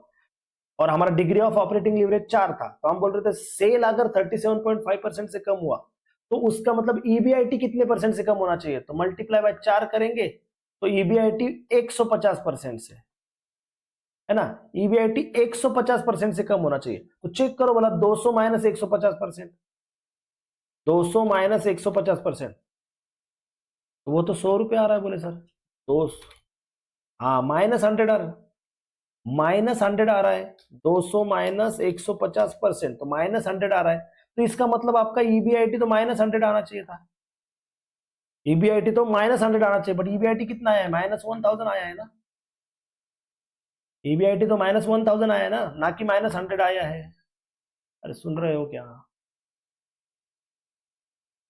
और हमारा डिग्री ऑफ ऑपरेटिंग लीवरेज 4 था, तो हम बोल रहे थे सेल अगर 37.5% से कम हुआ तो उसका मतलब ईबीआईटी कितने परसेंट से कम होना चाहिए, तो मल्टीप्लाई बाय 4 करेंगे तो ईबीआईटी 150% से, है ना, ईबीआईटी 150% से कम होना चाहिए, तो चेक करो बोला 200 माइनस 150%, 200 माइनस 150%, तो वो तो 100 रुपये आ रहा है, बोले सर, दो, हाँ -100 आ रहा है, -100 आ रहा है, 200 माइनस 150%, तो -100 आ रहा है, तो इसका मतलब आपका ईबीआईटी तो -100 आना चाहिए था, ईबीआईटी तो -100 आना चाहिए, बट ईबीआईटी कितना आया है? -1000 आया है ना, ईबीआईटी तो -1000 आया है ना कि -100 आया है, अरे सुन रहे हो क्या?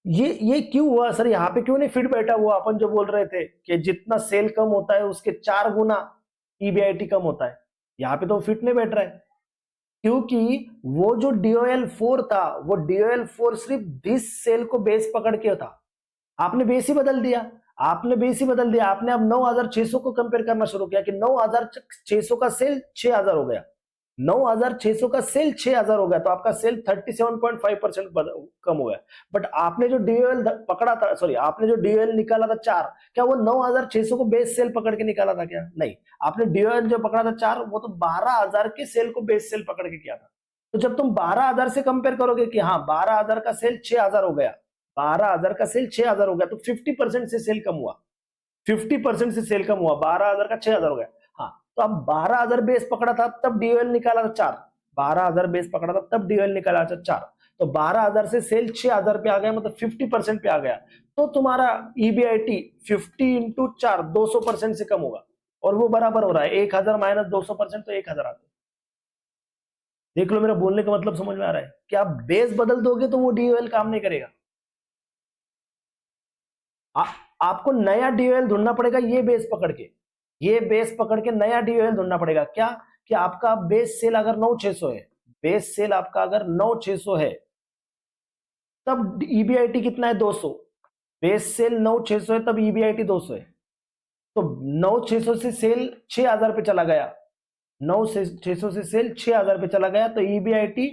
ये क्यों हुआ सर, यहाँ पे क्यों नहीं फिट बैठा हुआ? अपन जो बोल रहे थे कि जितना सेल कम होता है उसके 4 गुना ईबीआईटी कम होता है, यहाँ पे तो फिट नहीं बैठ रहा है, क्योंकि वो जो डीओएल 4 था, वो डीओएल 4 सिर्फ 20 सेल को बेस पकड़ के था, आपने बेस ही बदल दिया, आपने बेस ही बदल दिया, आपने अब 9600 को कंपेयर करना शुरू किया कि 9600 का सेल 6000 हो गया, 9600 का सेल 6000 हो गया, तो आपका सेल 37.5% कम हो गया, बट आपने जो डीओएल पकड़ा था, सॉरी, आपने जो डीओएल निकाला था 4, क्या वो 9600 को बेस सेल पकड़ के निकाला था क्या? नहीं, आपने डीओएल जो पकड़ा था 4, वो तो 12000 के सेल को बेस सेल पकड़ के किया था, तो जब तुम 12000 से कंपेयर करोगे कि हाँ 12000 का सेल 6000 हो गया, 12000 का सेल 6000 हो गया, तो 50% से सेल कम हुआ, 50% से सेल कम हुआ, 12000 का 6000 हो गया, हाँ, तो अब 12000 बेस पकड़ा था तब डीओएल निकाला था 4, 12000 बेस पकड़ा था तब डीओएल निकाला था 4, तो 12000 से सेल 6000 पे आ गया, मतलब 50% पे आ गया, तो तुम्हारा ईबीआईटी 50 इंटू 4 200% से कम होगा, और वो बराबर हो रहा है 1000 माइनस 200%, तो 1000 आता है। देख लो, मेरा बोलने का मतलब समझ में आ रहा है कि आप बेस बदल दोगे तो वो डीओएल काम नहीं करेगा, आपको नया डीओएल ढूंढना पड़ेगा, ये बेस पकड़ के, ये बेस पकड़ के नया डीओएल ढूंढना पड़ेगा, क्या कि आपका बेस सेल अगर 9600 है, बेस सेल आपका अगर 9600 है, तब ईबीआईटी कितना है? 200, बेस सेल 9,600 है तब ईबीआईटी 200 है, तो 9,600 से सेल 6,000 पे चला गया, 9,600 से सेल 6,000 पे चला गया, तो ईबीआईटी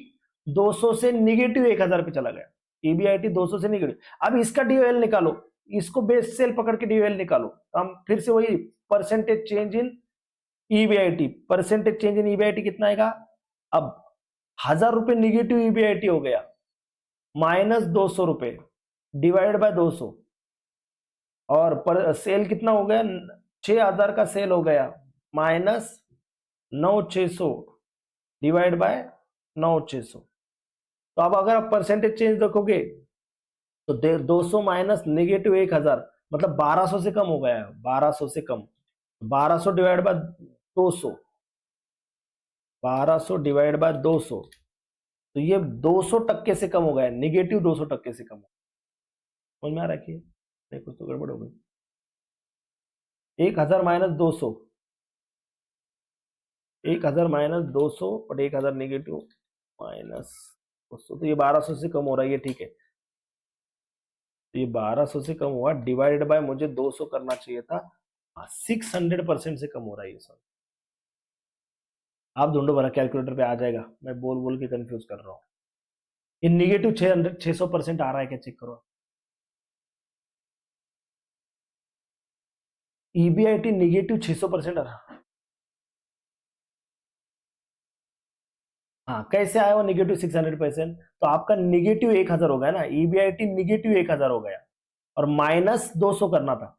200 से निगेटिव 1,000 पे चला गया, ईबीआईटी 200 से निगेटिव। अब इसका डीओएल निकालो, इसको बेस सेल पकड़ के डीओएल निकालो, तो हम फिर से वही percentage change in EBIT, percentage change in EBIT कितना आएगा, अब 1,000 रुपए निगेटिव ईबीआईटी हो गया, माइनस 200 रुपए डिवाइड बाय 200, और पर सेल कितना हो गया, 6,000 का सेल हो गया, माइनस 9,600 डिवाइड बाय 9,600। तो अब अगर आप परसेंटेज चेंज देखोगे तो 200 माइनस निगेटिव 1,000 मतलब 1,200 से कम हो गया है, 1,200 से कम, 1,200 डिवाइड बाय 200, 1,200 डिवाइड बाय 200, तो ये 200% से कम हो गया है, निगेटिव 200% से कम। समझ में आ रहा है? नहीं कुछ तो गड़बड़ हो गई। 1,000 माइनस 200, 1,000 माइनस 200 और 1,000 निगेटिव माइनस 200, तो ये 1,200 से कम हो रहा है, ये ठीक है, तो ये 1,200 से कम हुआ, डिवाइड बाय मुझे 200 करना चाहिए था, 600% से कम हो रहा है ये सब। आप ढूंढो भरा, कैलकुलेटर पे आ जाएगा, मैं बोल बोल के कंफ्यूज कर रहा हूँ। ये निगेटिव 600% आ रहा है क्या, चेक करो। ईबीआईटी निगेटिव 600% आ रहा, हाँ कैसे आया वो निगेटिव 600%, तो आपका निगेटिव 1,000 हो गया ना, ईबीआईटी निगेटिव 1,000 हो गया और माइनस 200 करना था,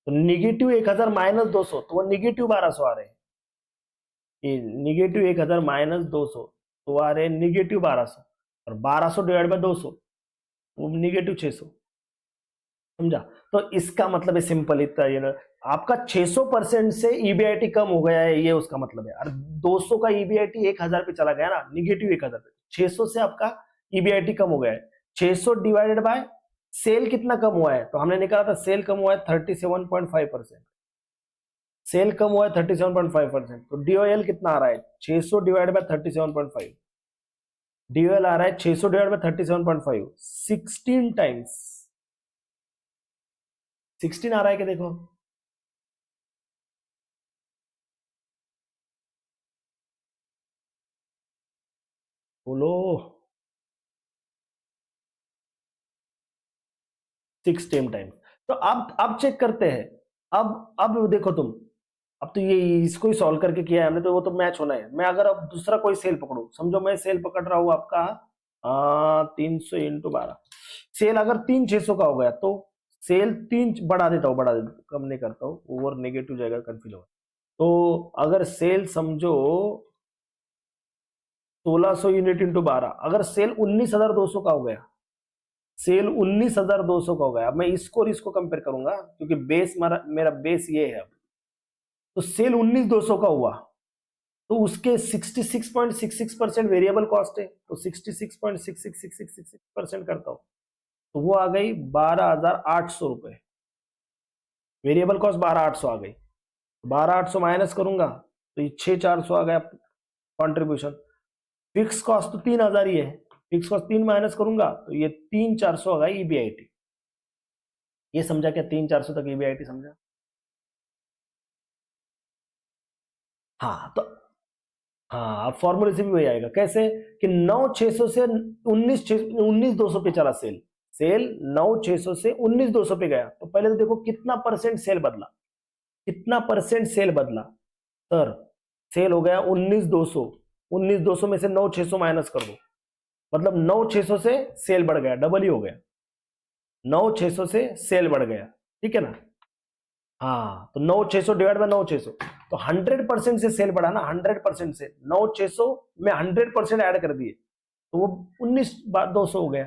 तो निगेटिव 1,000 माइनस 200, तो वो निगेटिव 1,200 आ रहे हैं, ये निगेटिव 1,000 माइनस 200 तो आ रहे हैं निगेटिव 1,200, और 1,200 डिवाइड बाय 200 वो निगेटिव 600। समझा? तो इसका मतलब है सिंपल इतना, ये ना आपका 600% से ईबीआईटी कम हो गया है, ये उसका मतलब है। और 200 का ईबीआईटी 1,000 पे चला गया ना, निगेटिव 1,000 पे, 600 से आपका ईबीआईटी कम हो गया है। 600 डिवाइडेड बाय सेल कितना कम हुआ है, तो हमने निकाला था सेल कम हुआ है 37.5%, सेल कम हुआ है 37.5%, तो डीओएल कितना आ रहा है, 600 डिवाइड बाय 37.5, डीओएल आ रहा है 600 डिवाइड बाय 37.5, 16 टाइम्स, 16 आ रहा है क्या, देखो बोलो, 16 टाइम्स। तो अब चेक करते हैं, अब देखो तुम, अब तो ये इसको ही सॉल्व करके किया है हमने, तो वो तो मैच होना है। मैं अगर अब दूसरा कोई सेल पकड़ू, समझो मैं सेल पकड़ रहा हूं आपका 300 इंटू 12, सेल अगर 3,600 का हो गया तो सेल 3 बढ़ा देता हूँ, कम नहीं करता हूँ, ओवर नेगेटिव जाएगा, कंफ्यूज होगा। तो अगर सेल समझो 1,600 यूनिट इंटू 12, अगर सेल 19,200 का हो गया, सेल 19,200 का हो गया, अब मैं इसको और इसको कंपेयर करूंगा क्योंकि बेस मेरा बेस ये है। तो सेल 19,200 का हुआ तो उसके 66.66% वेरिएबल कॉस्ट है, तो 66.6666% करता हूं तो वो आ गई 12,800 रुपए, वेरिएबल कॉस्ट 12,800 आ गई, 12,800 माइनस करूंगा तो ये 6,400 आ गया कंट्रीब्यूशन। फिक्स कॉस्ट तो 3,000 ही है, फिक्स कॉस्ट 3 माइनस करूंगा तो ये 3,400 आ गई ईबीआईटी। ये समझा क्या, 3,400 तक ईबीआईटी समझा? हाँ तो हाँ, अब फॉर्मूले से भी वही आएगा, कैसे कि 9,600 से 19,200 पे चला सेल, सेल 9,600 से 19,200 पे गया, तो पहले तो देखो कितना परसेंट सेल बदला, कितना परसेंट सेल बदला, सर सेल हो गया 19,200, 19,200 में से 9,600 माइनस कर दो, मतलब 9,600 से सेल बढ़ गया, डबल ही हो गया, 9,600 से सेल बढ़ गया, ठीक है ना। हाँ तो 9,600 डिवाइड बाय 9,600, तो 100% से सेल बढ़ा ना, 100% से 9,600 में 100% ऐड कर दिए तो वो 19,200 हो गया,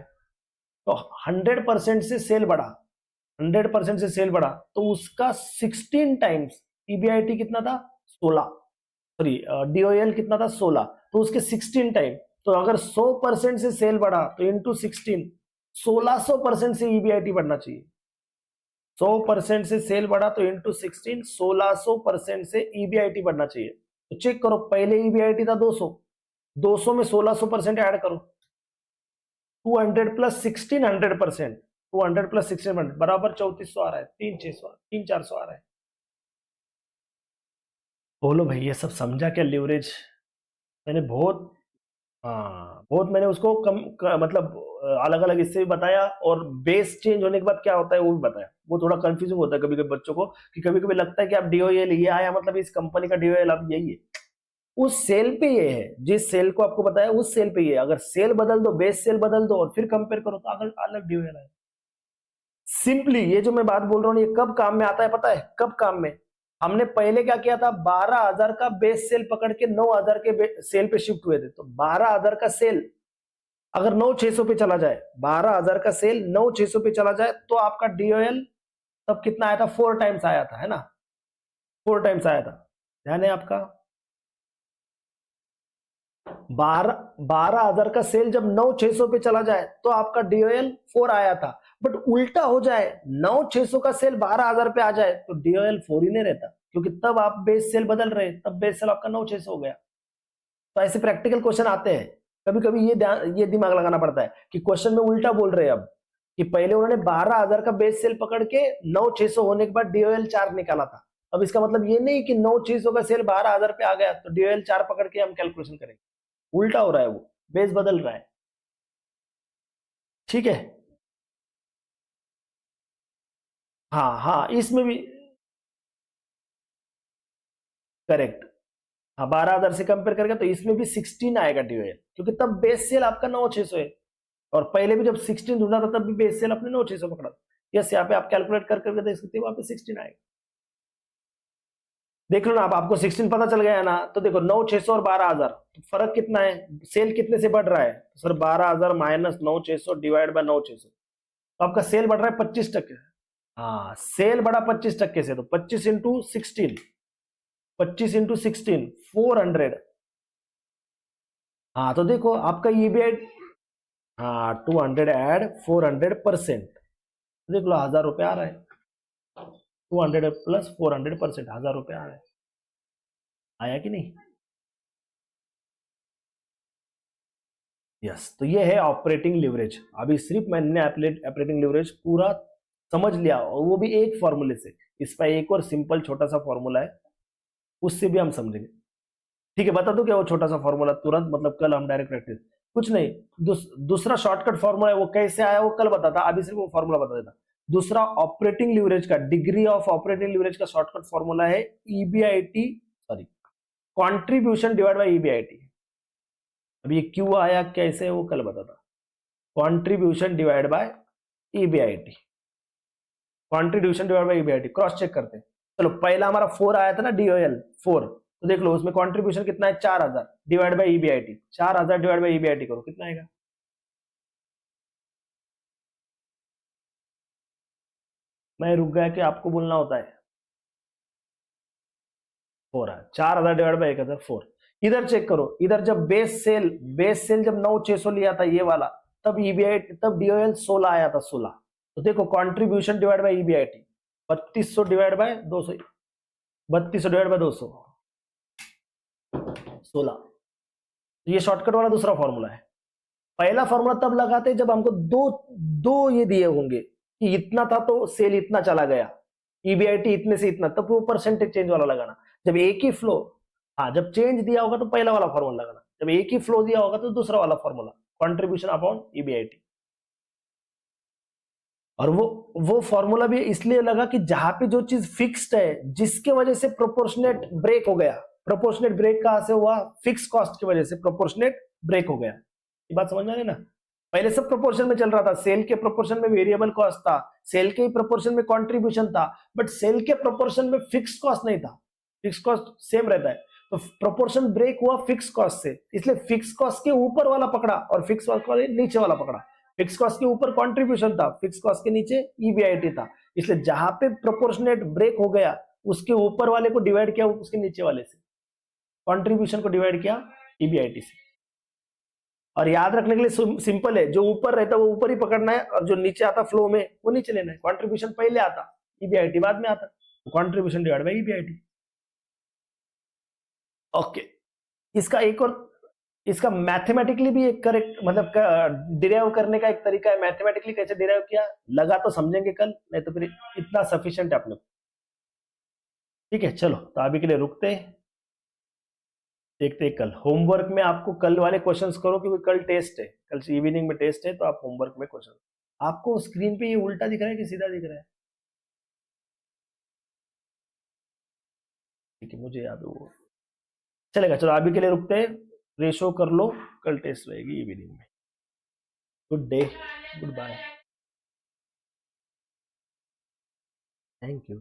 तो 100% से सेल बढ़ा, 100% से सेल बढ़ा तो उसका 16 टाइम्स ईबीआईटी कितना था, 16, सॉरी डीओएल कितना था 16, तो उसके 16 टाइम, तो अगर 100% से सेल बढ़ा तो इंटू 16, 1,600% से ईबीआईटी बढ़ना चाहिए, 100% से सेल बढ़ा तो इंटू 16, 1,600% से ईबीआईटी बढ़ना चाहिए। तो चेक करो, पहले ईबीआईटी था 200, 200 में 1,600% ऐड करो, 200 प्लस 16 100%, 200 प्लस 1600 बराबर 3400 आ रहा है, 3400 आ रहा है। बोलो भाई, ये सब समझा क्या लीवरेज? मैंने बहुत, हाँ बहुत मैंने उसको मतलब अलग अलग इससे भी बताया, और बेस चेंज होने के बाद क्या होता है वो भी बताया। वो थोड़ा कंफ्यूजिंग होता है कभी कभी बच्चों को, कि कभी कभी लगता है कि आप डीओएल ये आया मतलब इस कंपनी का डीओएल अब यही है, उस सेल पे ये है, जिस सेल को आपको बताया उस सेल पे ये है। अगर सेल बदल दो, बेस सेल बदल दो और फिर कंपेयर करो तो अगर अलग डीओएल है। सिंपली ये जो मैं बात बोल रहा हूँ ये कब काम में आता है पता है? कब काम में? हमने पहले क्या किया था, 12,000 का बेस सेल पकड़ के 9,000 के सेल पे शिफ्ट हुए थे। तो 12,000 का सेल अगर 9,600 पे चला जाए, 12,000 का सेल 9,600 पे चला जाए तो आपका डीओएल तब कितना आया था? 4 टाइम्स आया था, है ना? 4 टाइम्स आया था, ध्यान है आपका? 12,000 का सेल जब 9,600 पे चला जाए तो आपका डीओएल 4 आया था। बट उल्टा हो जाए, 9,600 का सेल 12,000 पे आ जाए तो डीओएल 4 ही नहीं रहता, क्योंकि तब आप बेस सेल बदल रहे, तब बेस सेल आपका 9,600 हो गया। तो ऐसे प्रैक्टिकल क्वेश्चन आते हैं, कभी कभी ये दिमाग लगाना पड़ता है कि क्वेश्चन में उल्टा बोल रहे हैं अब, कि पहले उन्होंने 12,000 का बेस सेल पकड़ के 9,600 होने के बाद डीओएल 4 निकाला था। अब इसका मतलब ये नहीं कि 9,600 का सेल 12,000 पे आ गया तो डीओएल 4 पकड़ के हम कैलकुलेशन करेंगे, उल्टा हो रहा है, वो बेस बदल रहा है। ठीक है, हाँ हाँ इसमें भी करेक्ट। हाँ 12,000 से कंपेयर करेगा तो इसमें भी 16 आएगा डीओएल, क्योंकि तब बेस सेल आपका 9,600 है, और पहले भी जब 16 ढूंढा था तब भी बेस सेल अपने 9,600 पकड़ा था। यस, यहाँ पे आप कैलकुलेट कर करके देख सकते हो, वहां पे 16 आएगा। देख लो ना, आप आपको 16 पता चल गया है ना, तो देखो 9,600 और 12,000 तो फर्क कितना है? सेल कितने से बढ़ रहा है? तो सर 12,000 माइनस 9,600 डिवाइड बाय 9,600, तो आपका सेल बढ़ रहा है 25%। हाँ सेल बढ़ा 25% से, तो 25 इंटू 16, 25 इंटू 16 400। हाँ तो देखो आपका ईबीआई, हाँ 200 एड 400%, देख लो 1,000 रुपये आ रहा है, 200 प्लस 400%, 1,000 रुपये आ रहा है। आया कि नहीं? यस, तो ये है ऑपरेटिंग लिवरेज। अभी सिर्फ मैंने ऑपरेटिंग लिवरेज पूरा समझ लिया, और वो भी एक फॉर्मूले से। इसका एक और सिंपल छोटा सा फॉर्मूला है, उससे भी हम समझेंगे। ठीक है, बता दो क्या वो छोटा सा फॉर्मूला तुरंत, मतलब कल हम डायरेक्ट प्रैक्टिस, कुछ नहीं। दूसरा शॉर्टकट फॉर्मूला है, वो कैसे आया वो कल बताता, अभी सिर्फ वो फॉर्मूला बता देता। दूसरा ऑपरेटिंग लिवरेज का, डिग्री ऑफ ऑपरेटिंग लिवरेज का शॉर्टकट फॉर्मूला है EBIT, sorry contribution divide by EBIT. अब ये क्यों आया कैसे वो कल बताता। Contribution divide by EBIT, contribution divide by EBIT, cross check करते हैं। चलो पहला हमारा 4 आया था ना, डीओएल 4, तो देख लो उसमें कॉन्ट्रीब्यूशन कितना है? 4,000 divide by EBIT, 4,000 divide by EBIT करो, कितना आएगा? मैं रुक गया कि आपको बोलना होता है। 4 है, 4,000 डिवाइड बाय 1,000, 4। इधर चेक करो, इधर जब बेस सेल जब 9,600 लिया था ये वाला, तब ईबीआई तब डीओएल 16 आया था, 16। तो देखो contribution divide by EBIT 3200 divide by 200, 3200 divide by 200, 16। तो ये शॉर्टकट वाला दूसरा फॉर्मूला है। पहला फॉर्मूला तब लगाते जब हमको दो दो ये दिए होंगे कि इतना था तो सेल इतना चला गया, ईबीआईटी इतने से इतना, तब वो परसेंटेज चेंज वाला लगाना। जब एक ही फ्लो, हाँ जब चेंज दिया होगा तो पहला वाला फॉर्मूला लगाना, जब एक ही फ्लो दिया होगा तो दूसरा वाला फॉर्मूला, कॉन्ट्रीब्यूशन अपॉन ईबीआईटी। और वो फॉर्मूला भी इसलिए लगा कि जहां पे जो चीज फिक्स्ड है, जिसके वजह से प्रोपोर्शनेट ब्रेक हो गया, प्रोपोर्शनेट ब्रेक कहां से हुआ? फिक्स कॉस्ट की वजह से प्रोपोर्शनेट ब्रेक हो गया। ये बात समझ में आ रही ना? पहले सब प्रोपोर्शन में चल रहा था, सेल के प्रोपोर्शन में वेरिएबल कॉस्ट था, सेल के प्रोपोर्शन में कंट्रीब्यूशन था, बट सेल के प्रोपोर्शन में फिक्स कॉस्ट नहीं था, फिक्स कॉस्ट सेम रहता है। तो प्रोपोर्शन ब्रेक हुआ फिक्स कॉस्ट से, इसलिए फिक्स कॉस्ट के ऊपर वाला पकड़ा और फिक्स कॉस्ट के नीचे वाला पकड़ा। फिक्स कॉस्ट के ऊपर कंट्रीब्यूशन था, फिक्स कॉस्ट के नीचे ईबीआईटी था, इसलिए जहां पे प्रोपोर्शनेट ब्रेक हो गया उसके ऊपर वाले को डिवाइड किया उसके नीचे वाले से, कंट्रीब्यूशन को डिवाइड किया ईबीआईटी से। और याद रखने के लिए सिंपल है, जो ऊपर रहता है वो ऊपर ही पकड़ना है, और जो नीचे आता फ्लो में वो नीचे लेना है। कंट्रीब्यूशन पहले आता, ईबीआईटी बाद में आता, तो contribution divide by EBIT. Okay, इसका एक और इसका मैथमेटिकली भी एक करेक्ट मतलब डिराइव करने का एक तरीका है। मैथमेटिकली कैसे डिराइव किया लगा तो समझेंगे कल, नहीं तो फिर इतना सफिशिएंट है अपने को। ठीक है, चलो तो अभी के लिए रुकते हैं, देखते हैं कल। होमवर्क में आपको कल वाले क्वेश्चंस करो, क्योंकि कल टेस्ट है, कल इवनिंग में टेस्ट है, तो आप होमवर्क में क्वेश्चन। आपको स्क्रीन पे ये उल्टा दिख रहा है कि सीधा दिख रहा है? ठीक है, मुझे याद है वो। चलेगा, चलो अभी के लिए रुकते हैं, रेशो कर लो, कल टेस्ट रहेगी इवनिंग में। Good day, goodbye, thank you.